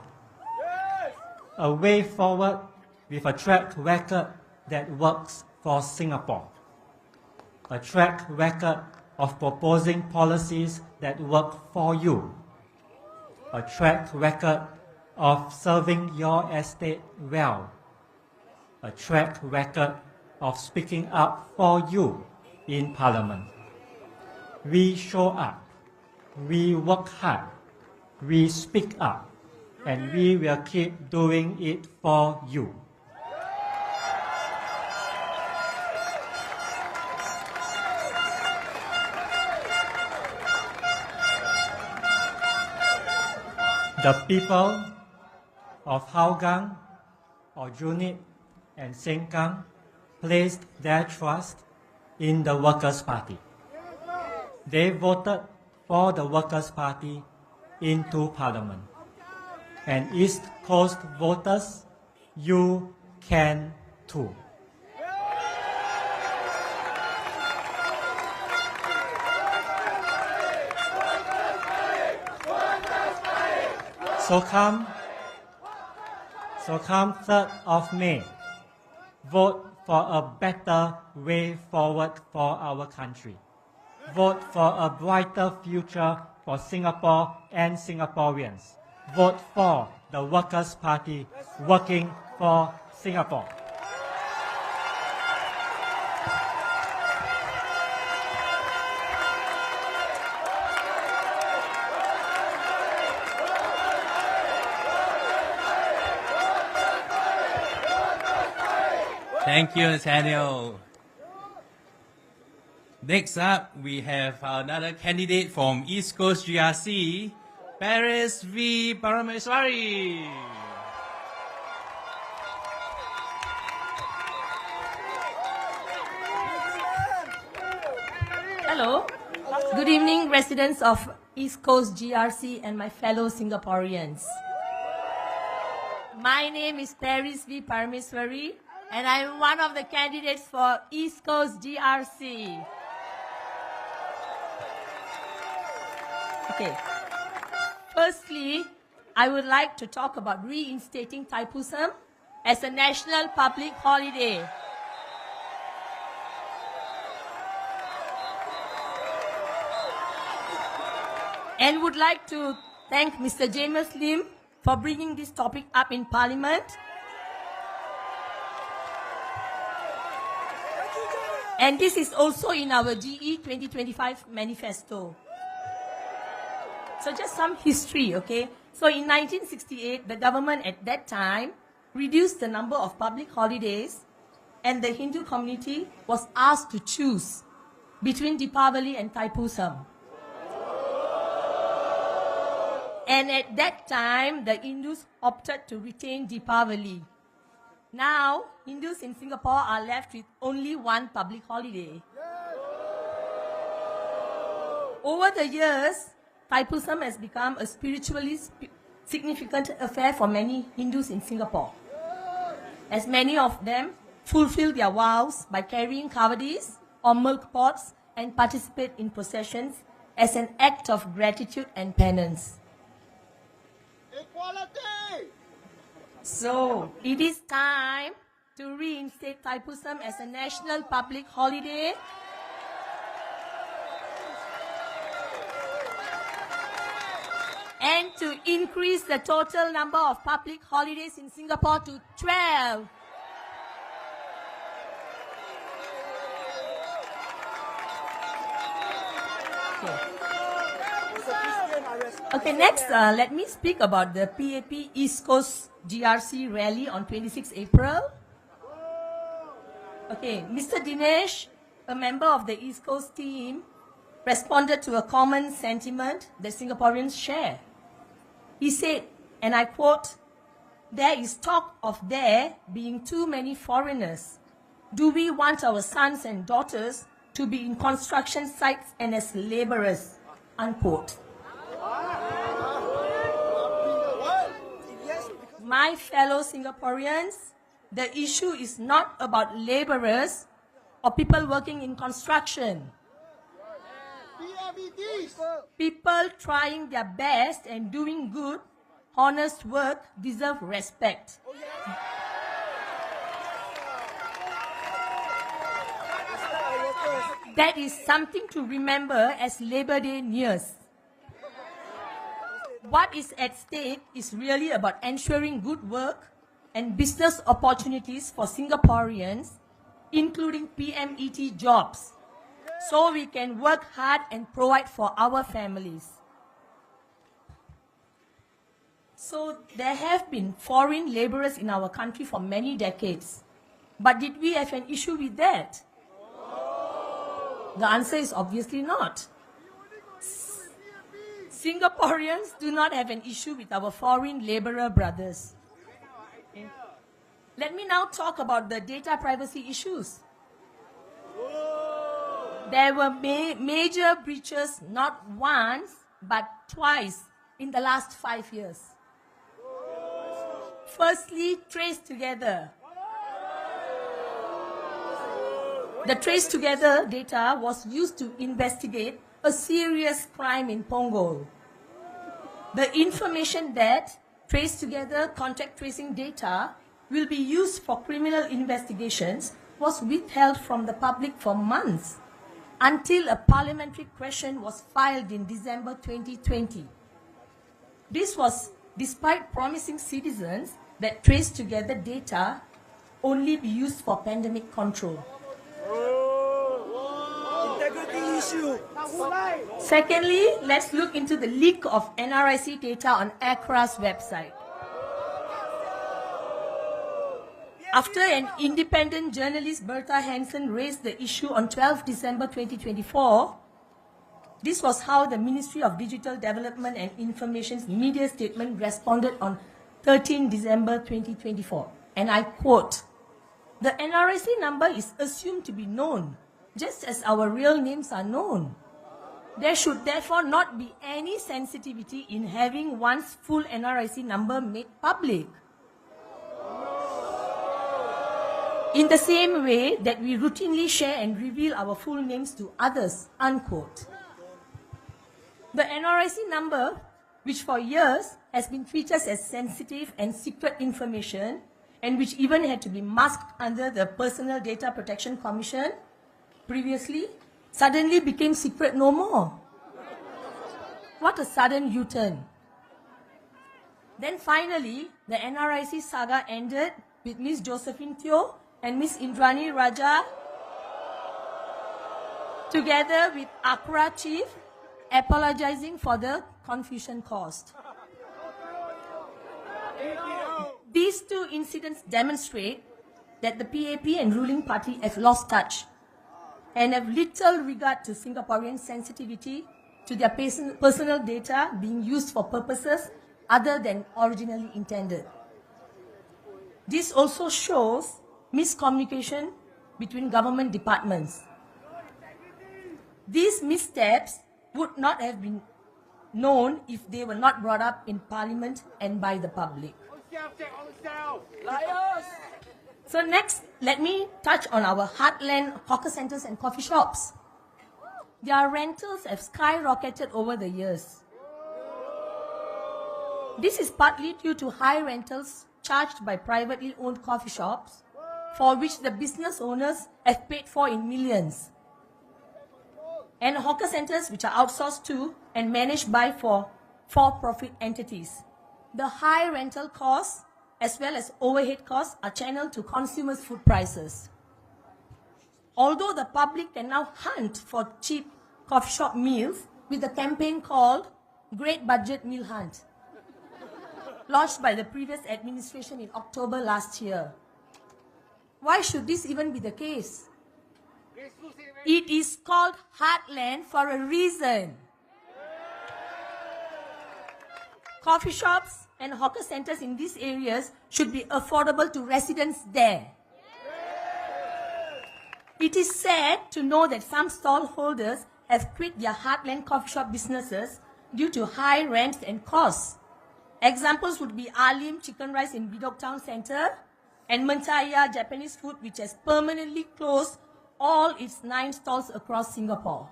A way forward with a track record that works for Singapore. A track record of proposing policies that work for you. A track record of serving your estate well. A track record of speaking up for you in Parliament. We show up, we work hard, we speak up, and we will keep doing it for you. The people of Hougang, Aljunied and Sengkang placed their trust in the Workers' Party. They voted for the Workers' Party into Parliament. And East Coast voters, you can too. So come 3rd of May, vote for a better way forward for our country. Vote for a brighter future for Singapore and Singaporeans. Vote for the Workers' Party working for Singapore. Thank you, Nathaniel. Next up, we have another candidate from East Coast GRC, Paris V. Parameswari. Hello. Good evening, residents of East Coast GRC and my fellow Singaporeans. My name is Paris V. Parameswari, and I'm one of the candidates for East Coast GRC. Okay. Firstly, I would like to talk about reinstating Thaipusam as a national public holiday. And would like to thank Mr. James Lim for bringing this topic up in Parliament. And this is also in our GE2025 manifesto. So just some history, okay? So in 1968, the government at that time reduced the number of public holidays, and the Hindu community was asked to choose between Deepavali and Thaipusam. And at that time, the Hindus opted to retain Deepavali. Now, Hindus in Singapore are left with only one public holiday. Over the years, Thaipusam has become a spiritually significant affair for many Hindus in Singapore, as many of them fulfill their vows by carrying kavadis or milk pots and participate in processions as an act of gratitude and penance. Equality! So, it is time to reinstate Thaipusam as a national public holiday. And to increase the total number of public holidays in Singapore to 12. Okay, next, let me speak about the PAP East Coast GRC rally on 26 April. Okay, Mr. Dinesh, a member of the East Coast team, responded to a common sentiment that Singaporeans share. He said, and I quote, "There is talk of there being too many foreigners. Do we want our sons and daughters to be in construction sites and as laborers?" Unquote. My fellow Singaporeans, the issue is not about laborers or people working in construction. People trying their best and doing good, honest work deserve respect. That is something to remember as Labor Day nears. What is at stake is really about ensuring good work and business opportunities for Singaporeans, including PMET jobs, so we can work hard and provide for our families. So there have been foreign laborers in our country for many decades. But did we have an issue with that? The answer is obviously not. Singaporeans do not have an issue with our foreign laborer brothers. Okay. Let me now talk about the data privacy issues. There were major breaches not once but twice in the last 5 years. Firstly, Trace Together. The Trace Together data was used to investigate a serious crime in Pongol. The information that Trace Together contact tracing data will be used for criminal investigations was withheld from the public for months until a parliamentary question was filed in December 2020. This was despite promising citizens that Trace Together data only be used for pandemic control. Integrity issue. Secondly, let's look into the leak of NRIC data on ACRA's website. After an independent journalist, Bertha Hansen, raised the issue on 12 December 2024, this was how the Ministry of Digital Development and Information's media statement responded on 13 December 2024. And I quote, "The NRIC number is assumed to be known, just as our real names are known. There should therefore not be any sensitivity in having one's full NRIC number made public. In the same way that we routinely share and reveal our full names to others," unquote. The NRIC number, which for years has been treated as sensitive and secret information, and which even had to be masked under the Personal Data Protection Commission previously, suddenly became secret no more. What a sudden U-turn. Then finally, the NRIC saga ended with Ms. Josephine Teo and Ms. Indrani Raja, together with ACRA chief, apologizing for the confusion caused. These two incidents demonstrate that the PAP and ruling party have lost touch and have little regard to Singaporean sensitivity to their personal data being used for purposes other than originally intended. This also shows miscommunication between government departments. These missteps would not have been known if they were not brought up in Parliament and by the public. So next, let me touch on our heartland hawker centers and coffee shops. Their rentals have skyrocketed over the years. This is partly due to high rentals charged by privately owned coffee shops, for which the business owners have paid for in millions, and hawker centers which are outsourced to and managed by for-profit entities. The high rental costs as well as overhead costs are channeled to consumers' food prices. Although the public can now hunt for cheap coffee shop meals with a campaign called Great Budget Meal Hunt, launched by the previous administration in October last year. Why should this even be the case? It is called Heartland for a reason. Coffee shops and hawker centers in these areas should be affordable to residents there. It is sad to know that some stall holders have quit their Heartland coffee shop businesses due to high rents and costs. Examples would be Alim Chicken Rice in Bedok Town Centre and Mentaya Japanese Food, which has permanently closed all its 9 stalls across Singapore.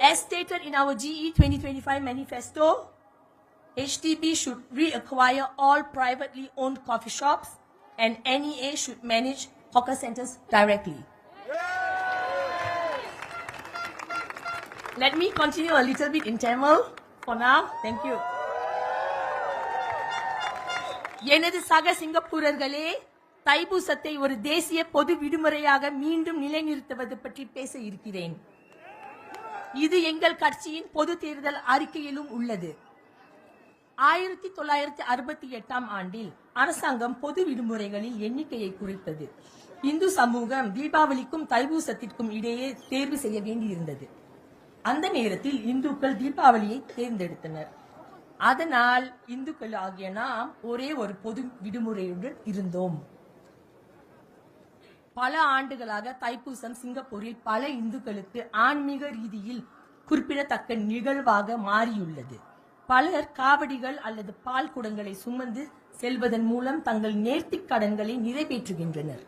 As stated in our GE2025 manifesto, HDB should reacquire all privately owned coffee shops and NEA should manage hawker centers directly. Let me continue a little bit in Tamil for now. Thank you. எனது சக சிங்கப்பூரர்களே, தைப்பூசத்தை ஒரு தேசிய பொது விடுமுறையாக மீண்டும் நிலைநிறுத்துவது பற்றி பேச இருக்கிறேன். இது எங்கள் கட்சியின் பொது தேர்தல் அறிக்கையிலும் உள்ளது. 1968 ஆண்டில் அரசாங்கம் பொது விடுமுறைகளில் எண்ணிக்கையை குறைத்தது. இந்து சமூகம் தீபாவளிக்கும் தைப்பூசத்திற்கும் இடையே தேர்வு செய்ய வேண்டியிருந்தது. அந்த நேரத்தில் இந்துக்கள் தீபாவளியை தேர்ந்தெடுத்தனர். அதனால் இந்துக்கள் ஆகிய நாம் ஒரே ஒரு பொது விடுமுறையுடன் இருந்தோம். பல ஆண்டுகளாக தைப்பூசம் சிங்கப்பூரில் பல இந்துக்களுக்கு ஆன்மீக ரீதியில் குறிப்பிடத்தக்க நிகழ்வாக மாறியுள்ளது. பலர் காவடிகள் அல்லது பால் குடங்களை சுமந்து செல்வதன் மூலம் தங்கள் நேர்த்திக் கடன்களை நிறைவேற்றுகின்றனர்.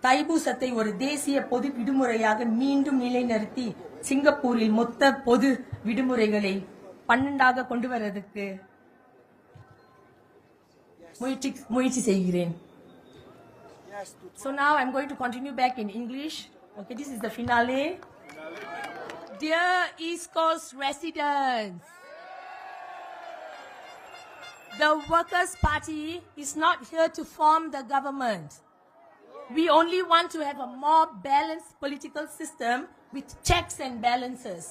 தைப்பூசத்தை ஒரு தேசிய பொது விடுமுறையாக மீண்டும் நிலைநிறுத்தி சிங்கப்பூரில் மொத்த பொது விடுமுறைகளை 12 கொண்டு வருவதற்கு முயற்சி செய்கிறேன். So now I'm going to continue back in English. Okay, this is the finale. Dear East Coast residents, the Workers' Party is not here to form the government. We only want to have a more balanced political system with checks and balances.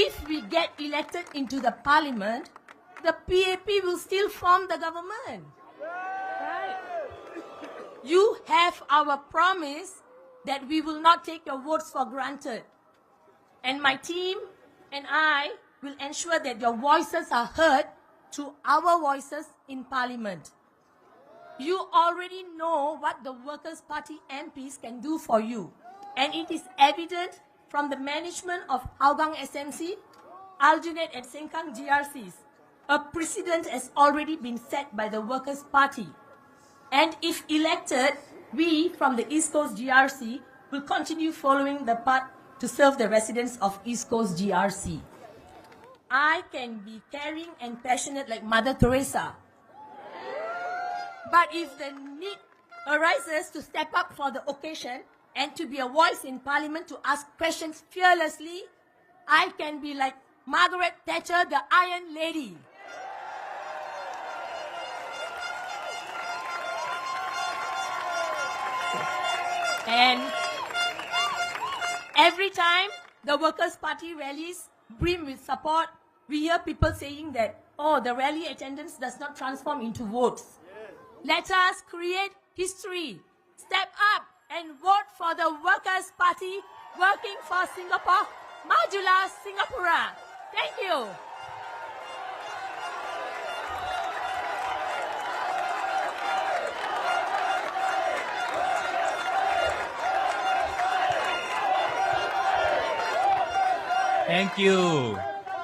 If we get elected into the parliament, the PAP will still form the government. Right? You have our promise that we will not take your votes for granted. And my team and I will ensure that your voices are heard through our voices in parliament. You already know what the Workers' Party MPs can do for you. And it is evident from the management of Hougang SMC, Aljunied and Sengkang GRCs. A precedent has already been set by the Workers' Party. And if elected, we from the East Coast GRC will continue following the path to serve the residents of East Coast GRC. I can be caring and passionate like Mother Teresa. But if the need arises to step up for the occasion and to be a voice in parliament to ask questions fearlessly, I can be like Margaret Thatcher, the Iron Lady. And every time the Workers' Party rallies brim with support, we hear people saying that, oh, the rally attendance does not transform into votes. Let us create history. Step up and vote for the Workers' Party working for Singapore. Majulah Singapura. Thank you. Thank you.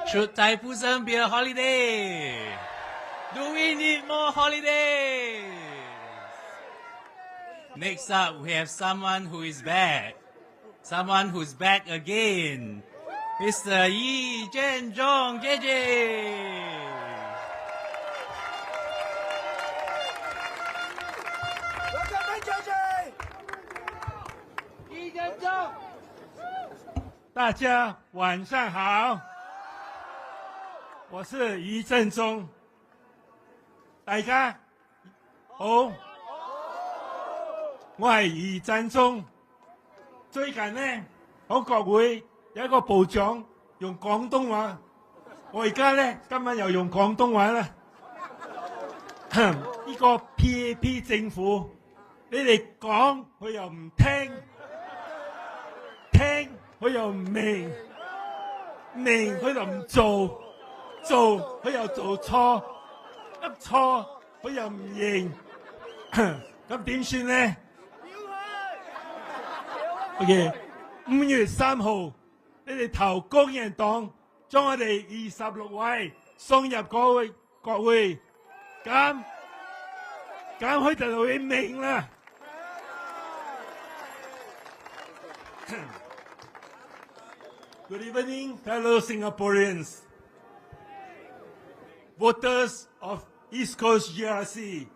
Should Thaipusam be a holiday? Do we need more holidays? Next up, we have someone who is back. Someone who's back again. Mr. Jong, JJ. Welcome back, JJ. Jong. 大家晚上好，我是余振中。大家好，我係余振中。最近呢，喺國會有一個部長用廣東話，我而家呢，今晚又用廣東話啦。呢個 PAP 政府，你哋講佢又唔聽，聽佢又唔明，明佢就唔做，做佢又做錯，一錯佢又唔認，咁點算呢 ？OK， 5月3號，你哋投工人黨，將我哋26位送入國會，咁佢就會明啦。Good evening, fellow Singaporeans, voters of East Coast GRC.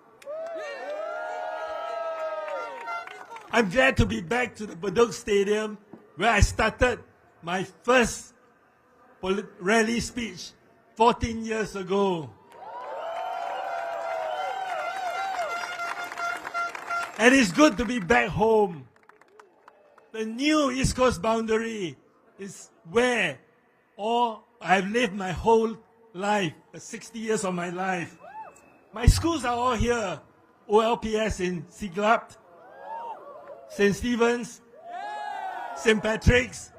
I'm glad to be back to the Bedok Stadium where I started my first rally speech 14 years ago. And it's good to be back home. The new East Coast boundary is where I've lived my whole life, 60 years of my life. My schools are all here. OLPS in Siglap, St. Stephen's, St. Patrick's,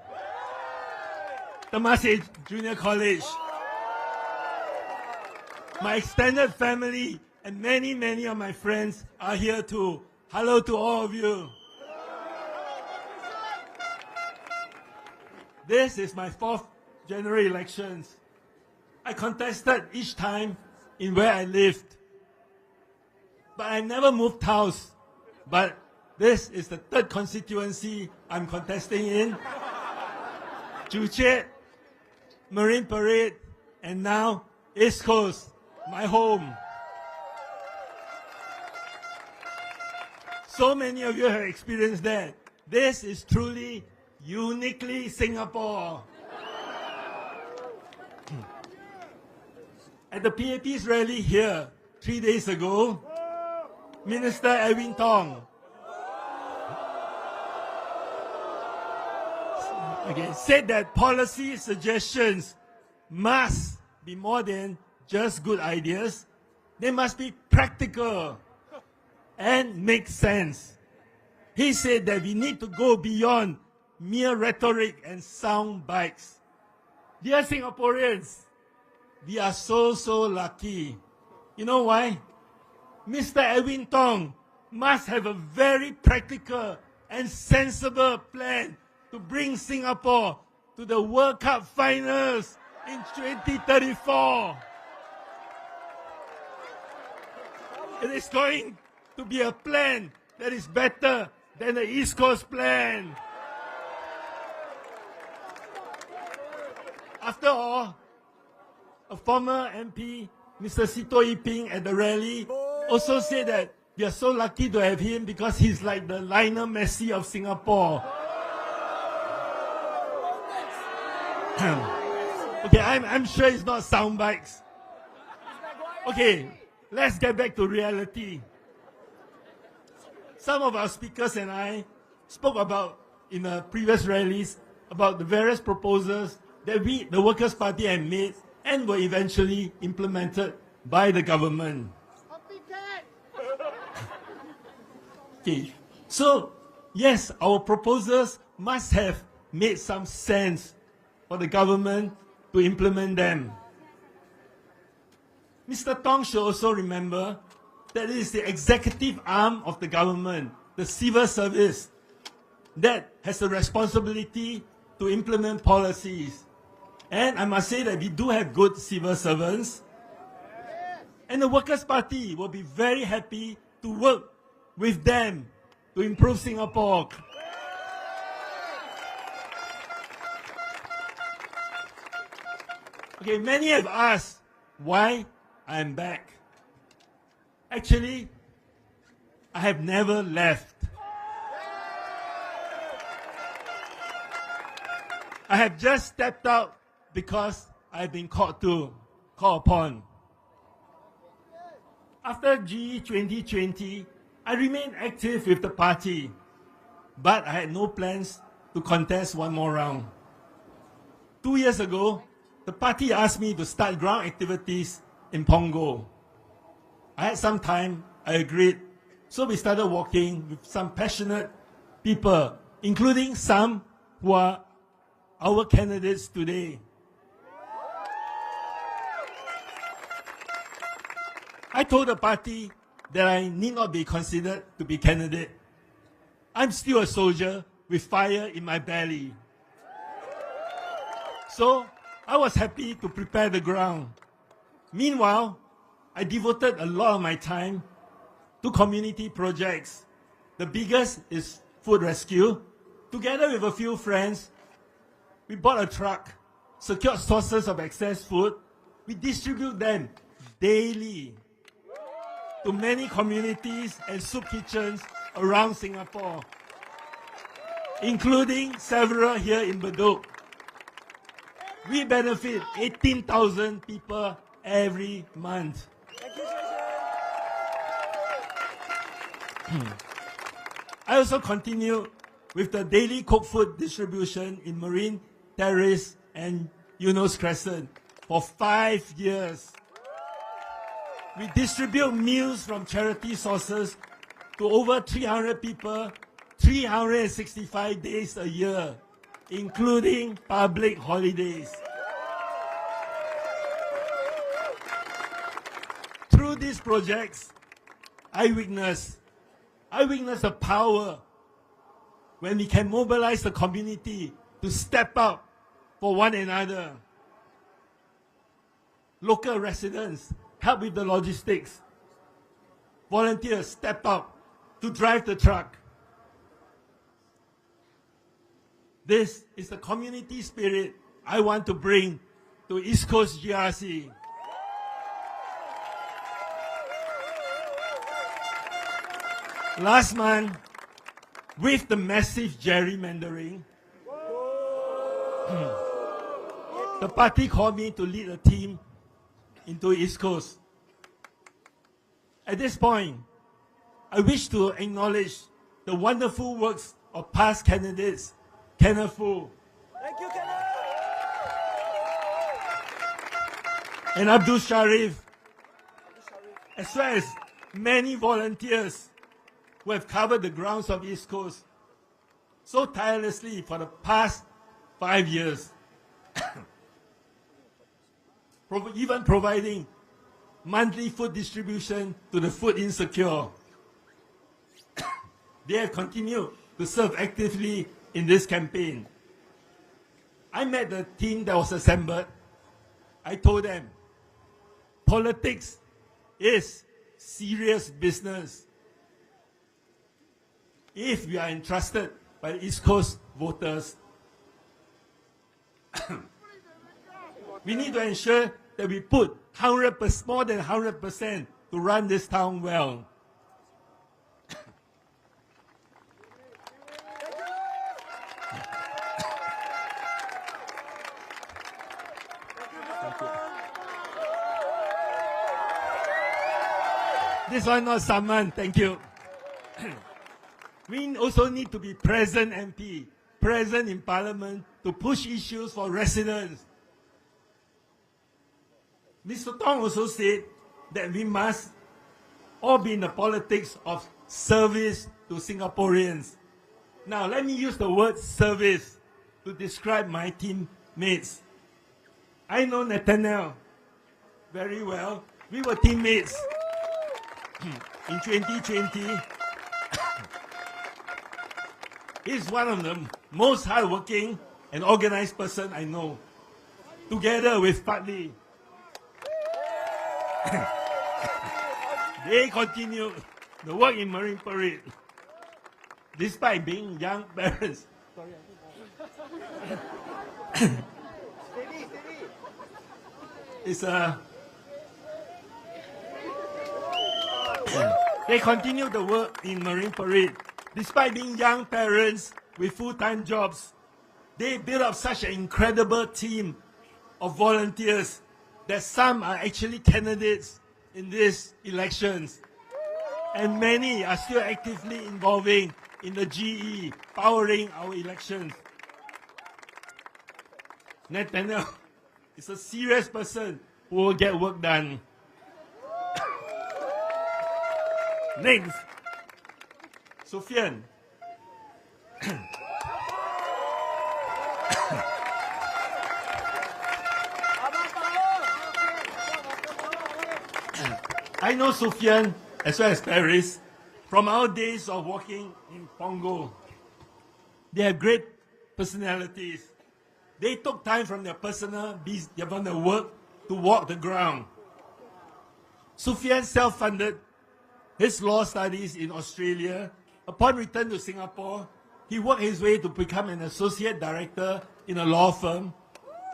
Temasek Junior College. My extended family and many, many of my friends are here too. Hello to all of you. This is my 4th general elections. I contested each time in where I lived. But I never moved house. But this is the 3rd constituency I'm contesting in. Juche, Marine Parade, and now East Coast, my home. So many of you have experienced that. This is truly, uniquely Singapore. At the PAP's rally here 3 days ago, Minister Edwin Tong said that policy suggestions must be more than just good ideas. They must be practical and make sense. He said that we need to go beyond mere rhetoric and sound bites. Dear Singaporeans, we are so lucky. You know why? Mr. Edwin Tong must have a very practical and sensible plan to bring Singapore to the World Cup finals in 2034. It is going to be a plan that is better than the East Coast plan. After all, a former MP, Mr. Sito Yiping, at the rally also said that we are so lucky to have him because he's like the Lionel Messi of Singapore. Okay, I'm sure it's not sound bites. Okay, let's get back to reality. Some of our speakers and I spoke about, in the previous rallies, about the various proposals that we, the Workers' Party, have made and were eventually implemented by the government. Okay, so yes, our proposals must have made some sense for the government to implement them. Mr. Tong should also remember that it is the executive arm of the government, the civil service, that has the responsibility to implement policies. And I must say that we do have good civil servants. And the Workers' Party will be very happy to work with them to improve Singapore. Okay, many have asked why I am back. Actually, I have never left. I have just stepped out because I have been called upon. After GE2020, I remained active with the party, but I had no plans to contest one more round. 2 years ago, the party asked me to start ground activities in Punggol. I had some time, I agreed, so we started walking with some passionate people, including some who are our candidates today. I told the party that I need not be considered to be candidate. I'm still a soldier with fire in my belly. So I was happy to prepare the ground. Meanwhile, I devoted a lot of my time to community projects. The biggest is food rescue. Together with a few friends, we bought a truck, secured sources of excess food. We distribute them daily to many communities and soup kitchens around Singapore, including several here in Bedok. We benefit 18,000 people every month. I also continue with the daily cooked food distribution in Marine Terrace and Eunos Crescent for 5 years. We distribute meals from charity sources to over 300 people, 365 days a year, including public holidays. Through this these projects, I witness the power when we can mobilize the community to step up for one another. Local residents help with the logistics. Volunteers step up to drive the truck. This is the community spirit I want to bring to East Coast GRC. Last month, with the massive gerrymandering, the party called me to lead a team into East Coast. At this point, I wish to acknowledge the wonderful works of past candidates, Kenneth Fu Thank you, Kenneth. and Abdul Sharif, as well as many volunteers who have covered the grounds of East Coast so tirelessly for the past 5 years. Even providing monthly food distribution to the food insecure. They have continued to serve actively in this campaign. I met the team that was assembled. I told them, politics is serious business. If we are entrusted by the East Coast voters, we need to ensure that we put more than 100% to run this town well. This one not Saman, thank you. We also need to be present MP, present in Parliament to push issues for residents. Mr. Tong also said that we must all be in the politics of service to Singaporeans. Now, let me use the word service to describe my teammates. I know Nathaniel very well. We were teammates in 2020. He's one of the most hardworking and organized person I know, together with Fadli. They continue the work in Marine Parade, despite being young parents. They continue the work in Marine Parade, despite being young parents with full-time jobs. They built up such an incredible team of volunteers that some are actually candidates in these elections. And many are still actively involving in the GE, powering our elections. Nathaniel is a serious person who will get work done. Next, Sufyan. I know Sufyan as well as Paris from our days of working in Pongo. They have great personalities. They took time from their from their work to walk the ground. Sufyan self-funded his law studies in Australia. Upon return to Singapore, he worked his way to become an associate director in a law firm,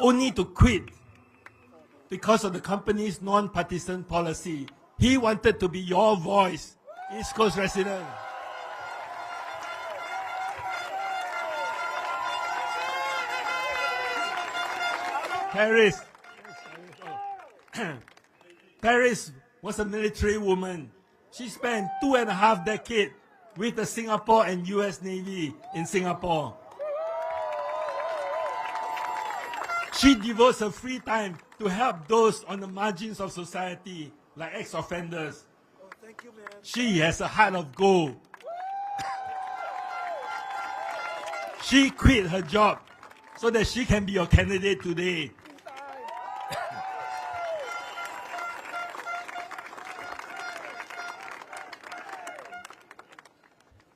only to quit because of the company's non-partisan policy. He wanted to be your voice, East Coast resident. Paris was a military woman. She spent 2.5 decades with the Singapore and US Navy in Singapore. She devotes her free time to help those on the margins of society, like ex-offenders. Oh, thank you, man. She has a heart of gold. She quit her job so that she can be your candidate today.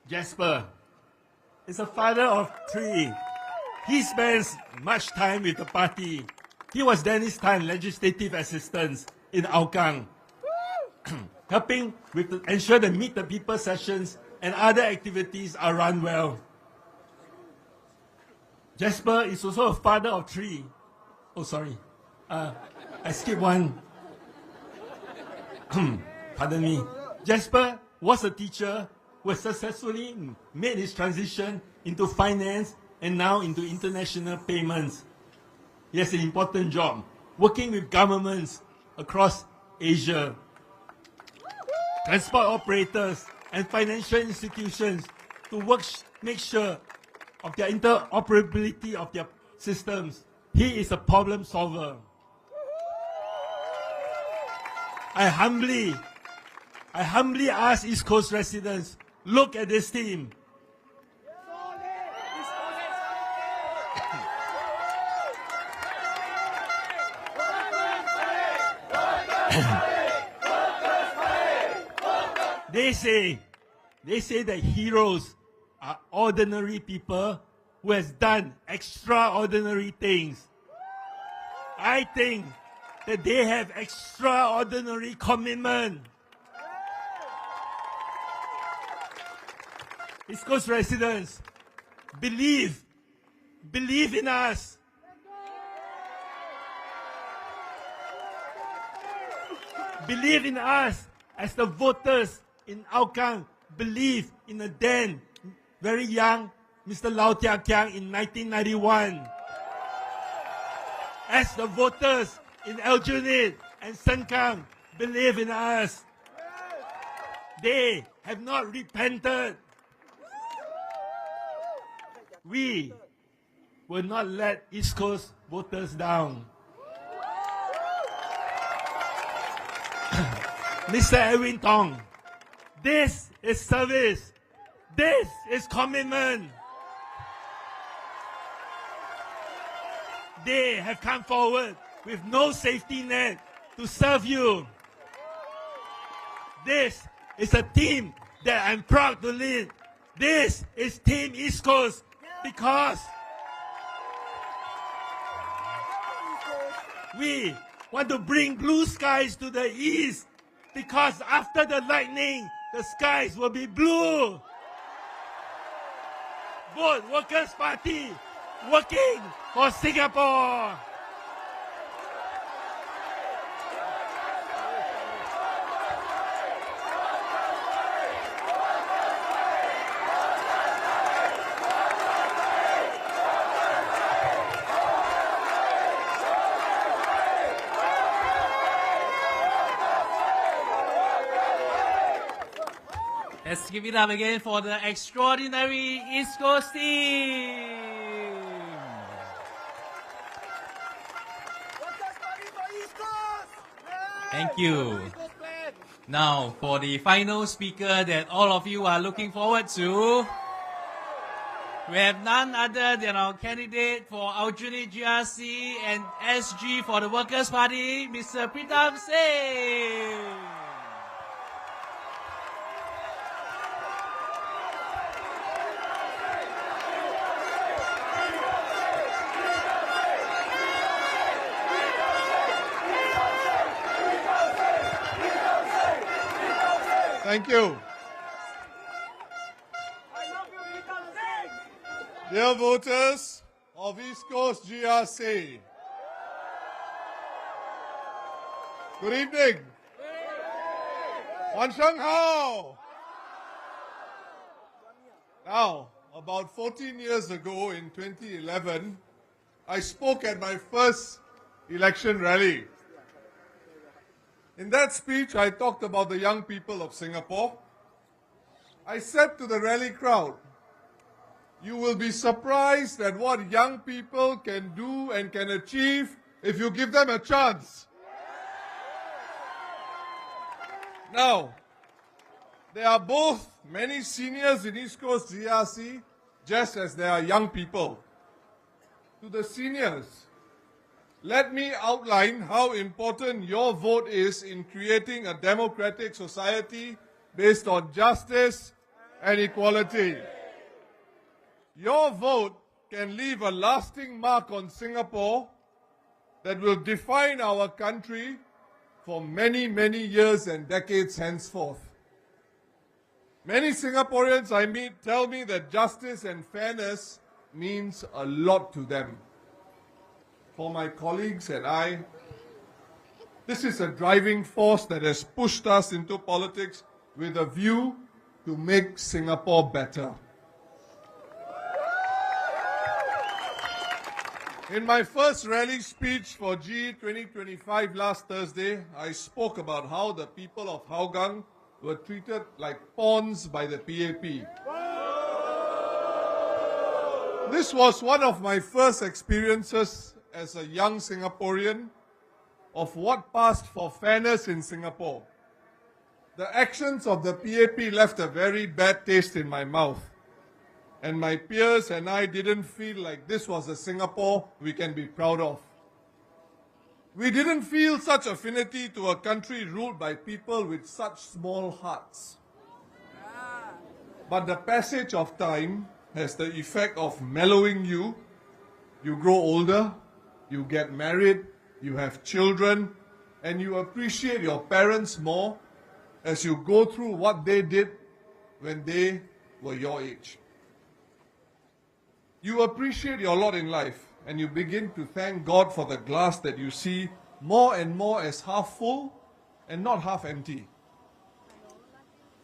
Jasper is a father of 3. He spends much time with the party. He was Dennis Tan legislative assistant in Aokang, helping ensure the Meet the People sessions and other activities are run well. Jasper is also a father of 3. Oh, sorry. I skipped one. Pardon me. Jasper was a teacher who has successfully made his transition into finance and now into international payments. He has an important job, working with governments across Asia, transport operators and financial institutions to make sure of their interoperability of their systems. He is a problem solver. I humbly ask East Coast residents, look at this team. They say that heroes are ordinary people who has done extraordinary things. I think that they have extraordinary commitment. East Coast residents, believe in us. Believe in us as the voters in Aokang believe in the then very young Mr. Lau Tia Kiang in 1991. As the voters in Aljunied and Sengkang believe in us. They have not repented. We will not let East Coast voters down. Mr. Edwin Tong, this is service. This is commitment. They have come forward with no safety net to serve you. This is a team that I'm proud to lead. This is Team East Coast because we want to bring blue skies to the east, because after the lightning, the skies will be blue. Vote Workers' Party, working for Singapore. Let's give it up again for the extraordinary East Coast team. Thank you. Now, for the final speaker that all of you are looking forward to, we have none other than our candidate for Aljunied GRC and SG for the Workers' Party, Mr. Pritam Singh. Thank you. Dear voters of East Coast GRC, good evening. Wan Sheng Hao. Now, about 14 years ago in 2011, I spoke at my first election rally. In that speech, I talked about the young people of Singapore. I said to the rally crowd, you will be surprised at what young people can do and can achieve if you give them a chance. Now, there are both many seniors in East Coast GRC, just as there are young people. To the seniors, let me outline how important your vote is in creating a democratic society based on justice, and equality. Your vote can leave a lasting mark on Singapore that will define our country for many, many years and decades henceforth. Many Singaporeans I meet tell me that justice and fairness means a lot to them. For my colleagues and I, this is a driving force that has pushed us into politics with a view to make Singapore better. In my first rally speech for GE2025 last Thursday, I spoke about how the people of Hougang were treated like pawns by the PAP. This was one of my first experiences as a young Singaporean of what passed for fairness in Singapore. The actions of the PAP left a very bad taste in my mouth. And my peers and I didn't feel like this was a Singapore we can be proud of. We didn't feel such affinity to a country ruled by people with such small hearts. But the passage of time has the effect of mellowing you. You grow older, you get married, you have children, and you appreciate your parents more as you go through what they did when they were your age. You appreciate your lot in life, and you begin to thank God for the glass that you see more and more as half full and not half empty.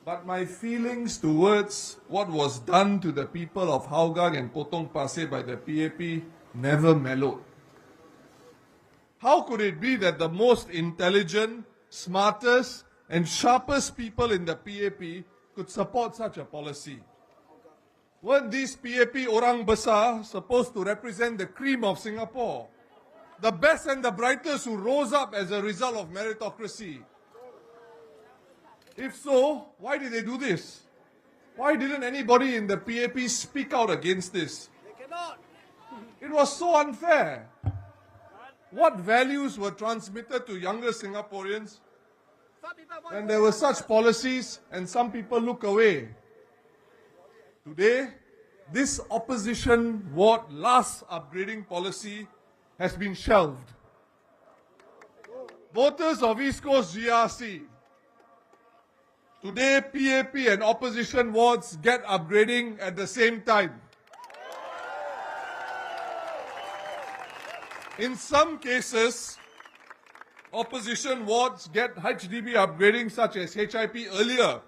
But my feelings towards what was done to the people of Hougang and Potong Pasir by the PAP never mellowed. How could it be that the most intelligent, smartest, and sharpest people in the PAP could support such a policy? Weren't these PAP orang besar supposed to represent the cream of Singapore? The best and the brightest who rose up as a result of meritocracy. If so, why did they do this? Why didn't anybody in the PAP speak out against this? They cannot. It was so unfair. What values were transmitted to younger Singaporeans when there were such policies and some people look away? Today, this opposition ward last upgrading policy has been shelved. Voters of East Coast GRC, today PAP and opposition wards get upgrading at the same time. In some cases, opposition wards get HDB upgrading such as HIP earlier.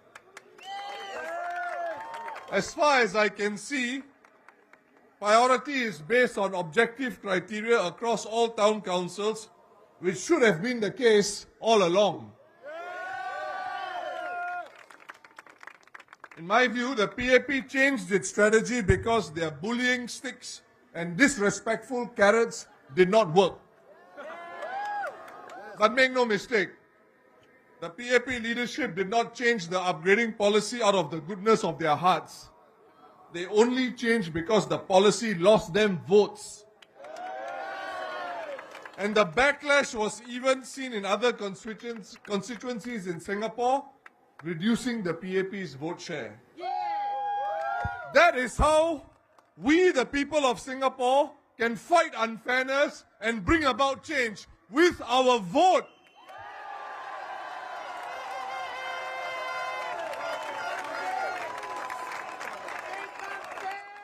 As far as I can see, priority is based on objective criteria across all town councils, which should have been the case all along. In my view, the PAP changed its strategy because their bullying sticks and disrespectful carrots did not work. But make no mistake, the PAP leadership did not change the upgrading policy out of the goodness of their hearts. They only changed because the policy lost them votes. And the backlash was even seen in other constituencies in Singapore, reducing the PAP's vote share. That is how we, the people of Singapore, can fight unfairness and bring about change with our vote.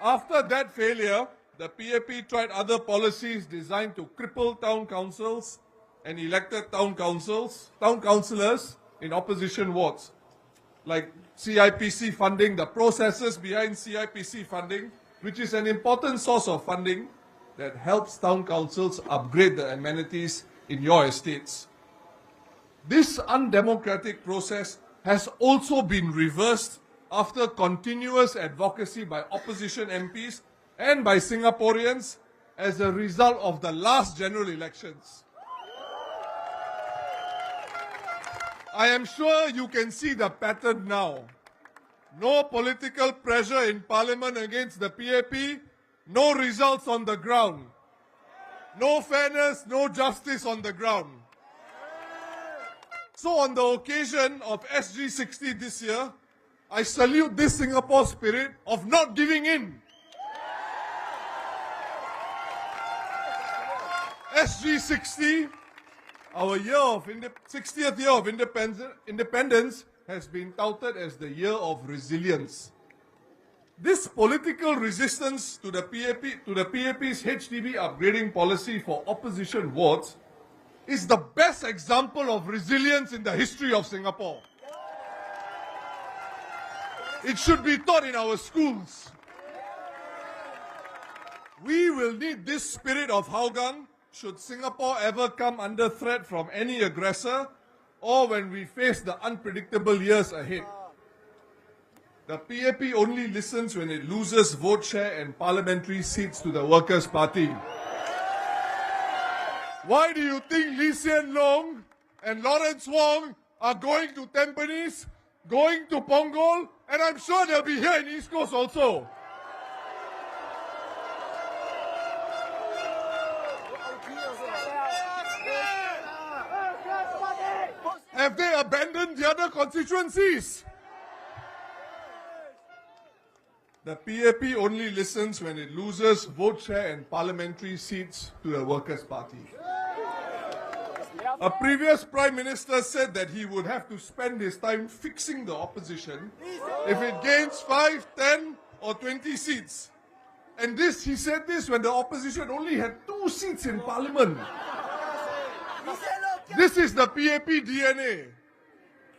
After that failure, the PAP tried other policies designed to cripple town councils and elected town councillors in opposition wards, like CIPC funding, the processes behind CIPC funding, which is an important source of funding that helps town councils upgrade the amenities in your estates. This undemocratic process has also been reversed after continuous advocacy by opposition MPs and by Singaporeans as a result of the last general elections. I am sure you can see the pattern now. No political pressure in Parliament against the PAP, no results on the ground. No fairness, no justice on the ground. So on the occasion of SG60 this year, I salute this Singapore spirit of not giving in. SG60, our 60th year of independence, has been touted as the year of resilience. This political resistance to the PAP's HDB upgrading policy for opposition votes is the best example of resilience in the history of Singapore. It should be taught in our schools. We will need this spirit of Hougang should Singapore ever come under threat from any aggressor or when we face the unpredictable years ahead. The PAP only listens when it loses vote share and parliamentary seats to the Workers' Party. Why do you think Lee Hsien Loong and Lawrence Wong are going to Tampines, going to Punggol, and I'm sure they'll be here in East Coast also? Have they abandoned the other constituencies? The PAP only listens when it loses vote share and parliamentary seats to the Workers' Party. A previous Prime Minister said that he would have to spend his time fixing the opposition if it gains 5, 10 or 20 seats. And he said this when the opposition only had 2 seats in Parliament. This is the PAP DNA.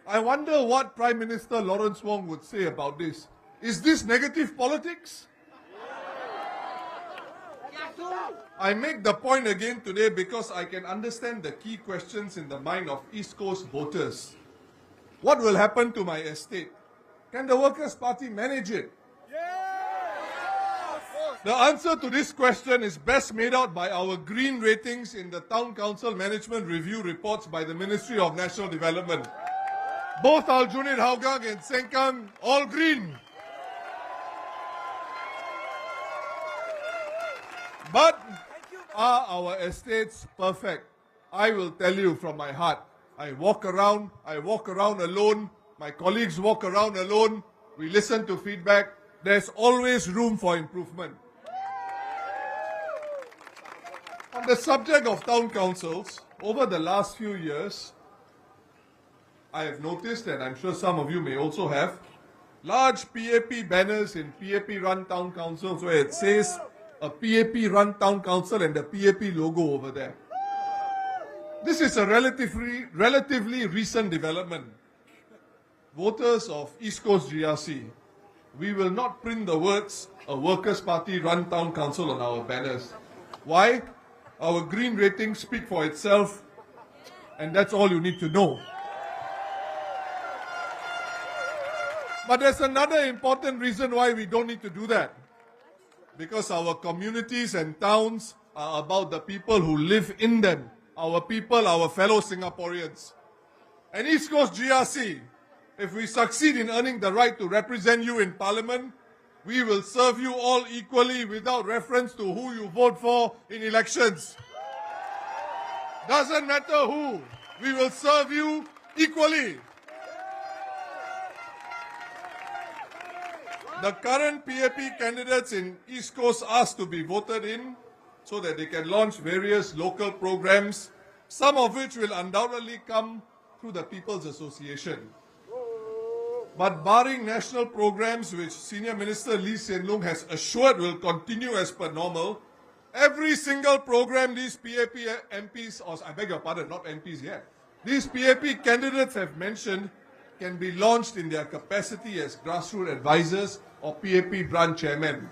I wonder what Prime Minister Lawrence Wong would say about this. Is this negative politics? I make the point again today because I can understand the key questions in the mind of East Coast voters. What will happen to my estate? Can the Workers' Party manage it? The answer to this question is best made out by our green ratings in the Town Council Management Review reports by the Ministry of National Development. Both Aljunied, Hougang and Sengkang, all green. But are our estates perfect? I will tell you from my heart. I walk around alone. My colleagues walk around alone. We listen to feedback. There's always room for improvement. On the subject of town councils, over the last few years, I have noticed, and I'm sure some of you may also have, large PAP banners in PAP-run town councils where it says a PAP-run town council and the PAP logo over there. This is a relatively recent development. Voters of East Coast GRC, we will not print the words a Workers' Party-run town council on our banners. Why? Our green ratings speak for itself, and that's all you need to know. But there's another important reason why we don't need to do that. Because our communities and towns are about the people who live in them. Our people, our fellow Singaporeans. And East Coast GRC, if we succeed in earning the right to represent you in Parliament, we will serve you all equally without reference to who you vote for in elections. Doesn't matter who, we will serve you equally. The current PAP candidates in East Coast asked to be voted in so that they can launch various local programs, some of which will undoubtedly come through the People's Association. But barring national programs which Senior Minister Lee Hsien Loong has assured will continue as per normal, every single program these PAP MPs, or I beg your pardon, not MPs yet, these PAP candidates have mentioned can be launched in their capacity as grassroots advisors or PAP branch chairmen.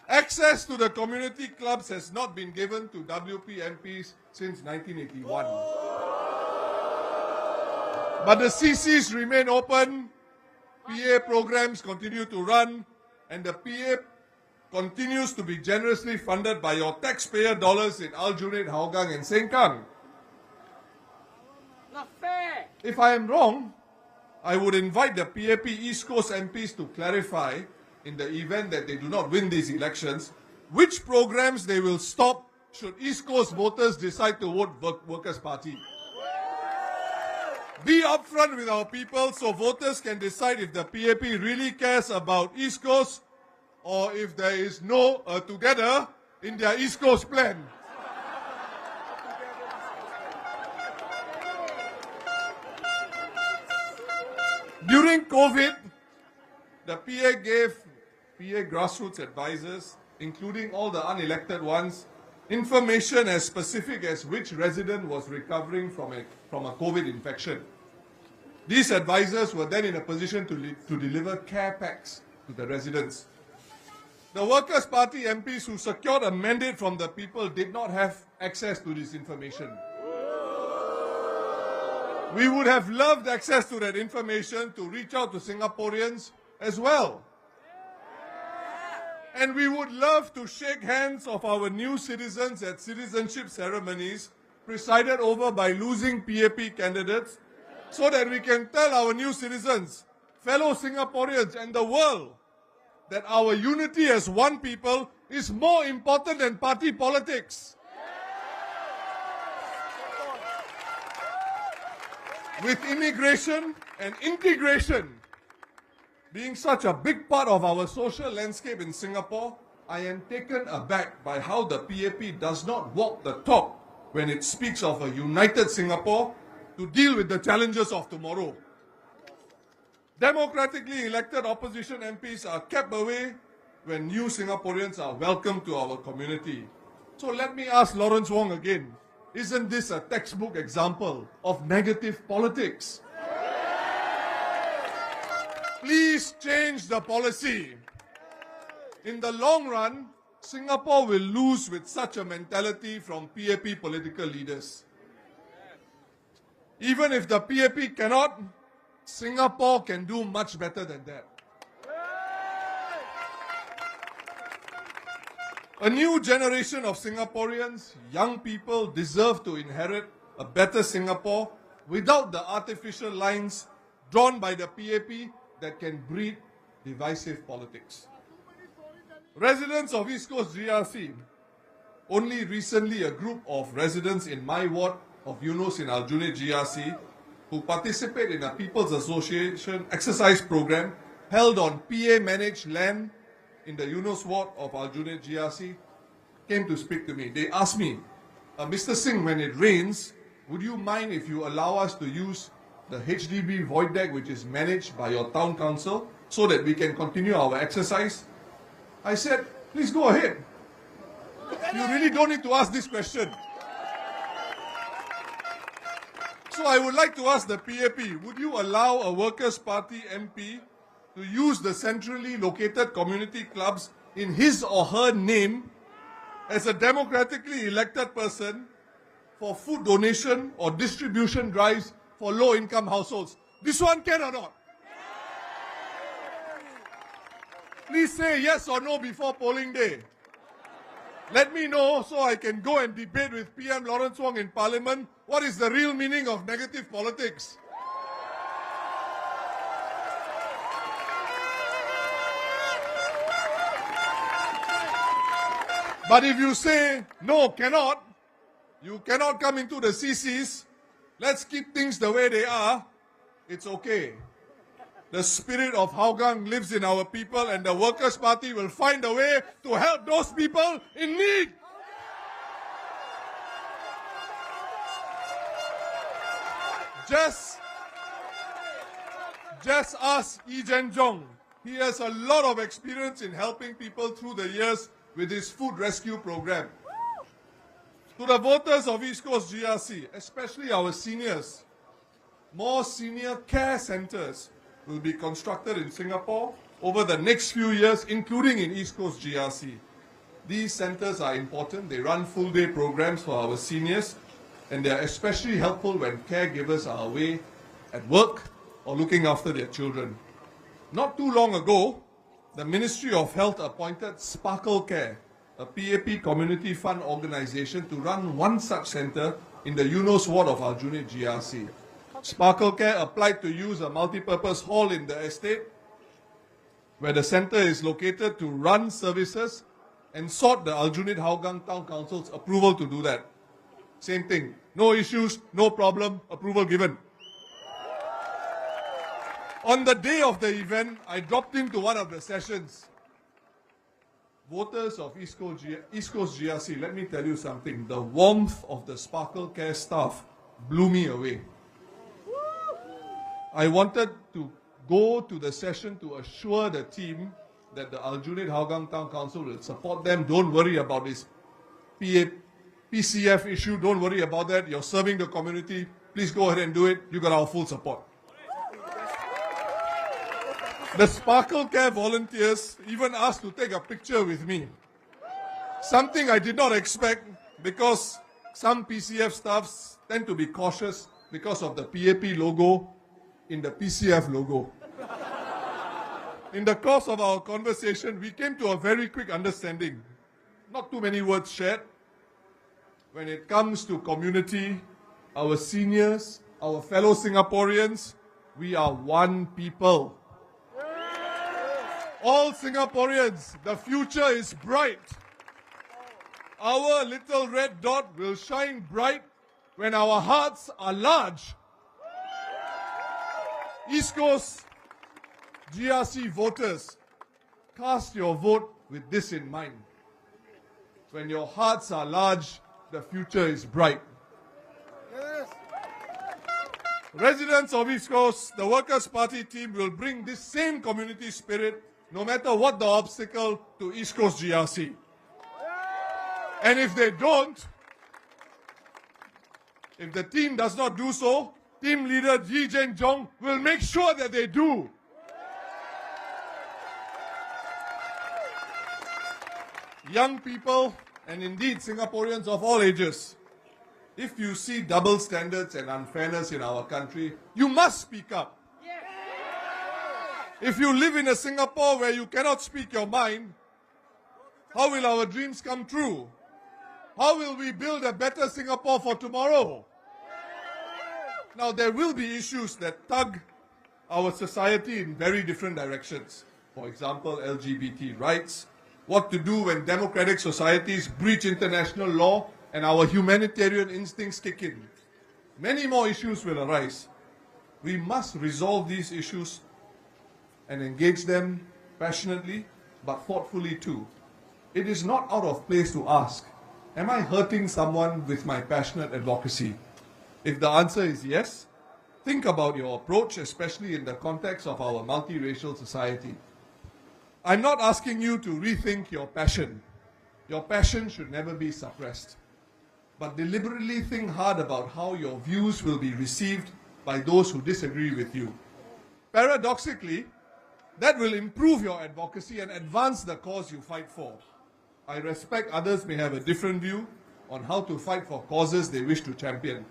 Access to the community clubs has not been given to WP MPs since 1981. But the CCs remain open, PA programs continue to run, and the PA continues to be generously funded by your taxpayer dollars in Aljunied, Hougang and Sengkang. Not fair. If I am wrong, I would invite the PAP East Coast MPs to clarify, in the event that they do not win these elections, which programs they will stop should East Coast voters decide to vote Workers' Party. Be upfront with our people so voters can decide if the PAP really cares about East Coast or if there is no together in their East Coast plan. During COVID, the PA gave PA grassroots advisors, including all the unelected ones, information as specific as which resident was recovering from a COVID infection. These advisors were then in a position to deliver care packs to the residents. The Workers' Party MPs who secured a mandate from the people did not have access to this information. We would have loved access to that information to reach out to Singaporeans as well. And we would love to shake hands of our new citizens at citizenship ceremonies presided over by losing PAP candidates so that we can tell our new citizens, fellow Singaporeans and the world that our unity as one people is more important than party politics. With immigration and integration being such a big part of our social landscape in Singapore, I am taken aback by how the PAP does not walk the talk when it speaks of a united Singapore to deal with the challenges of tomorrow. Democratically elected opposition MPs are kept away when new Singaporeans are welcomed to our community. So let me ask Lawrence Wong again. Isn't this a textbook example of negative politics? Please change the policy. In the long run, Singapore will lose with such a mentality from PAP political leaders. Even if the PAP cannot, Singapore can do much better than that. A new generation of Singaporeans, young people, deserve to inherit a better Singapore without the artificial lines drawn by the PAP that can breed divisive politics. Residents of East Coast GRC, only recently a group of residents in my ward of Eunos in Aljunied GRC who participate in a People's Association exercise program held on PA-managed land in the Eunos ward of Aljunied GRC came to speak to me. They asked me, Mr. Singh, when it rains, would you mind if you allow us to use the HDB void deck which is managed by your town council so that we can continue our exercise? I said, please go ahead. You really don't need to ask this question. So I would like to ask the PAP, would you allow a Workers' Party MP to use the centrally located community clubs in his or her name as a democratically elected person for food donation or distribution drives for low-income households? This one can or not? Please say yes or no before polling day. Let me know so I can go and debate with PM Lawrence Wong in Parliament what is the real meaning of negative politics. But if you say, no, cannot, you cannot come into the CCs, let's keep things the way they are, it's okay. The spirit of Hougang lives in our people and the Workers' Party will find a way to help those people in need. Just ask Jong. He has a lot of experience in helping people through the years with his food rescue program. To the voters of East Coast GRC, especially our seniors, more senior care centres will be constructed in Singapore over the next few years, including in East Coast GRC. These centres are important. They run full-day programs for our seniors, and they are especially helpful when caregivers are away at work or looking after their children. Not too long ago, the Ministry of Health appointed Sparkle Care, a PAP community fund organisation, to run one such centre in the Eunos ward of Aljunied GRC. Sparkle Care applied to use a multi-purpose hall in the estate where the centre is located to run services and sought the Aljunied Hougang Town Council's approval to do that. Same thing. No issues, no problem, approval given. On the day of the event, I dropped into one of the sessions. Voters of East Coast GRC, let me tell you something. The warmth of the Sparkle Care staff blew me away. I wanted to go to the session to assure the team that the Aljunied Hougang Town Council will support them. Don't worry about this PCF issue. Don't worry about that. You're serving the community. Please go ahead and do it. You got our full support. The Sparkle Care volunteers even asked to take a picture with me. Something I did not expect, because some PCF staffs tend to be cautious because of the PAP logo in the PCF logo. In the course of our conversation, we came to a very quick understanding. Not too many words shared. When it comes to community, our seniors, our fellow Singaporeans, we are one people. All Singaporeans, the future is bright. Our little red dot will shine bright when our hearts are large. East Coast GRC voters, cast your vote with this in mind. When your hearts are large, the future is bright. Yes. Residents of East Coast, the Workers' Party team will bring this same community spirit no matter what the obstacle to East Coast GRC. And if they don't, if the team does not do so, team leader Jong will make sure that they do. Young people, and indeed Singaporeans of all ages, if you see double standards and unfairness in our country, you must speak up. If you live in a Singapore where you cannot speak your mind, how will our dreams come true? How will we build a better Singapore for tomorrow? Now, there will be issues that tug our society in very different directions. For example, LGBT rights, what to do when democratic societies breach international law and our humanitarian instincts kick in. Many more issues will arise. We must resolve these issues and engage them passionately, but thoughtfully too. It is not out of place to ask, am I hurting someone with my passionate advocacy? If the answer is yes, think about your approach, especially in the context of our multiracial society. I'm not asking you to rethink your passion. Your passion should never be suppressed. But deliberately think hard about how your views will be received by those who disagree with you. Paradoxically, that will improve your advocacy and advance the cause you fight for. I respect others may have a different view on how to fight for causes they wish to champion.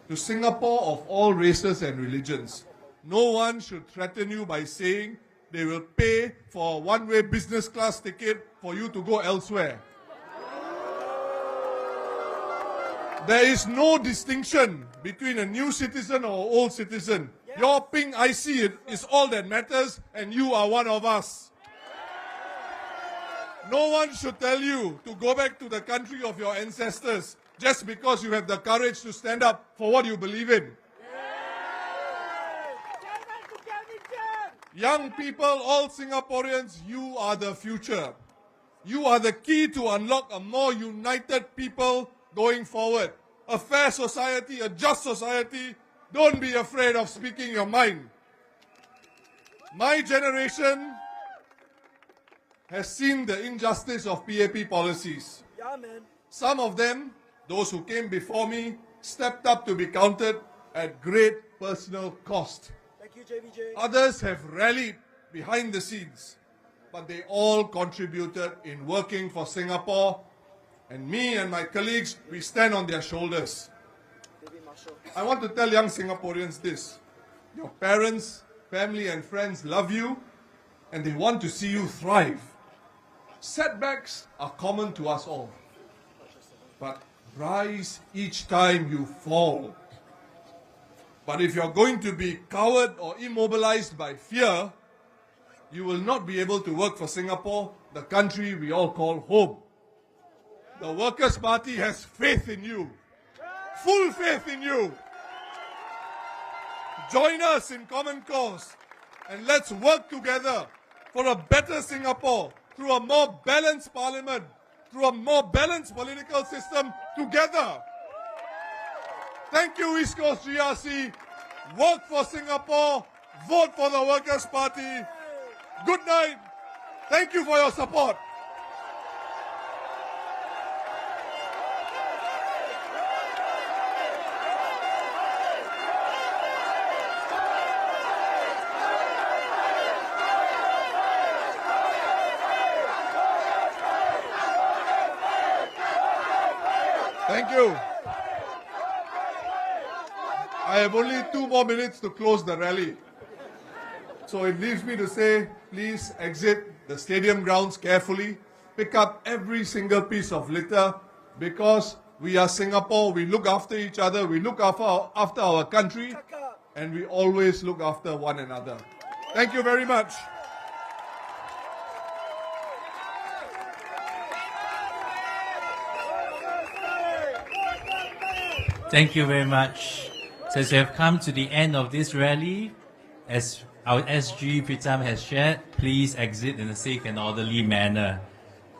To Singapore of all races and religions, no one should threaten you by saying they will pay for a one-way business class ticket for you to go elsewhere. There is no distinction between a new citizen or old citizen. Your pink IC is all that matters, and you are one of us. No one should tell you to go back to the country of your ancestors just because you have the courage to stand up for what you believe in. Young people, all Singaporeans, you are the future. You are the key to unlock a more united people going forward. A fair society, a just society. Don't be afraid of speaking your mind. My generation has seen the injustice of PAP policies. Yeah, man. Some of them, those who came before me, stepped up to be counted at great personal cost. Thank you, JBJ. Others have rallied behind the scenes, but they all contributed in working for Singapore, and me and my colleagues, we stand on their shoulders. I want to tell young Singaporeans this. Your parents, family and friends love you, and they want to see you thrive. Setbacks are common to us all, but rise each time you fall. But if you're going to be cowed or immobilized by fear, you will not be able to work for Singapore, the country we all call home. The Workers' Party has faith in you, full faith in you. Join us in common cause. And let's work together for a better Singapore through a more balanced parliament, through a more balanced political system together. Thank you, East Coast GRC. Work for Singapore. Vote for the Workers' Party. Good night. Thank you for your support. Thank you. I have only 2 more minutes to close the rally. So it leaves me to say, please exit the stadium grounds carefully. Pick up every single piece of litter because we are Singapore. We look after each other. We look after our country. And we always look after one another. Thank you very much. Thank you very much. So as we have come to the end of this rally, as our SG Pritam has shared, please exit in a safe and orderly manner.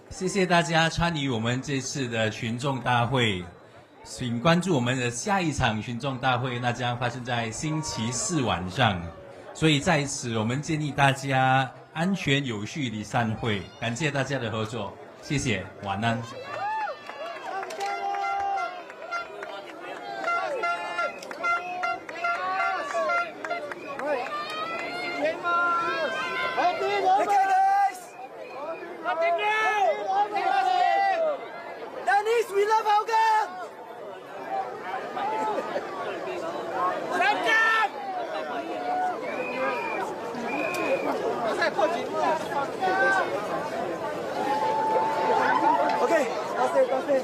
谢谢大家参与我们这次的群众大会，请关注我们的下一场群众大会，那将发生在星期四晚上。所以在此，我们建议大家安全有序地散会。感谢大家的合作，谢谢，晚安。OK，多谢。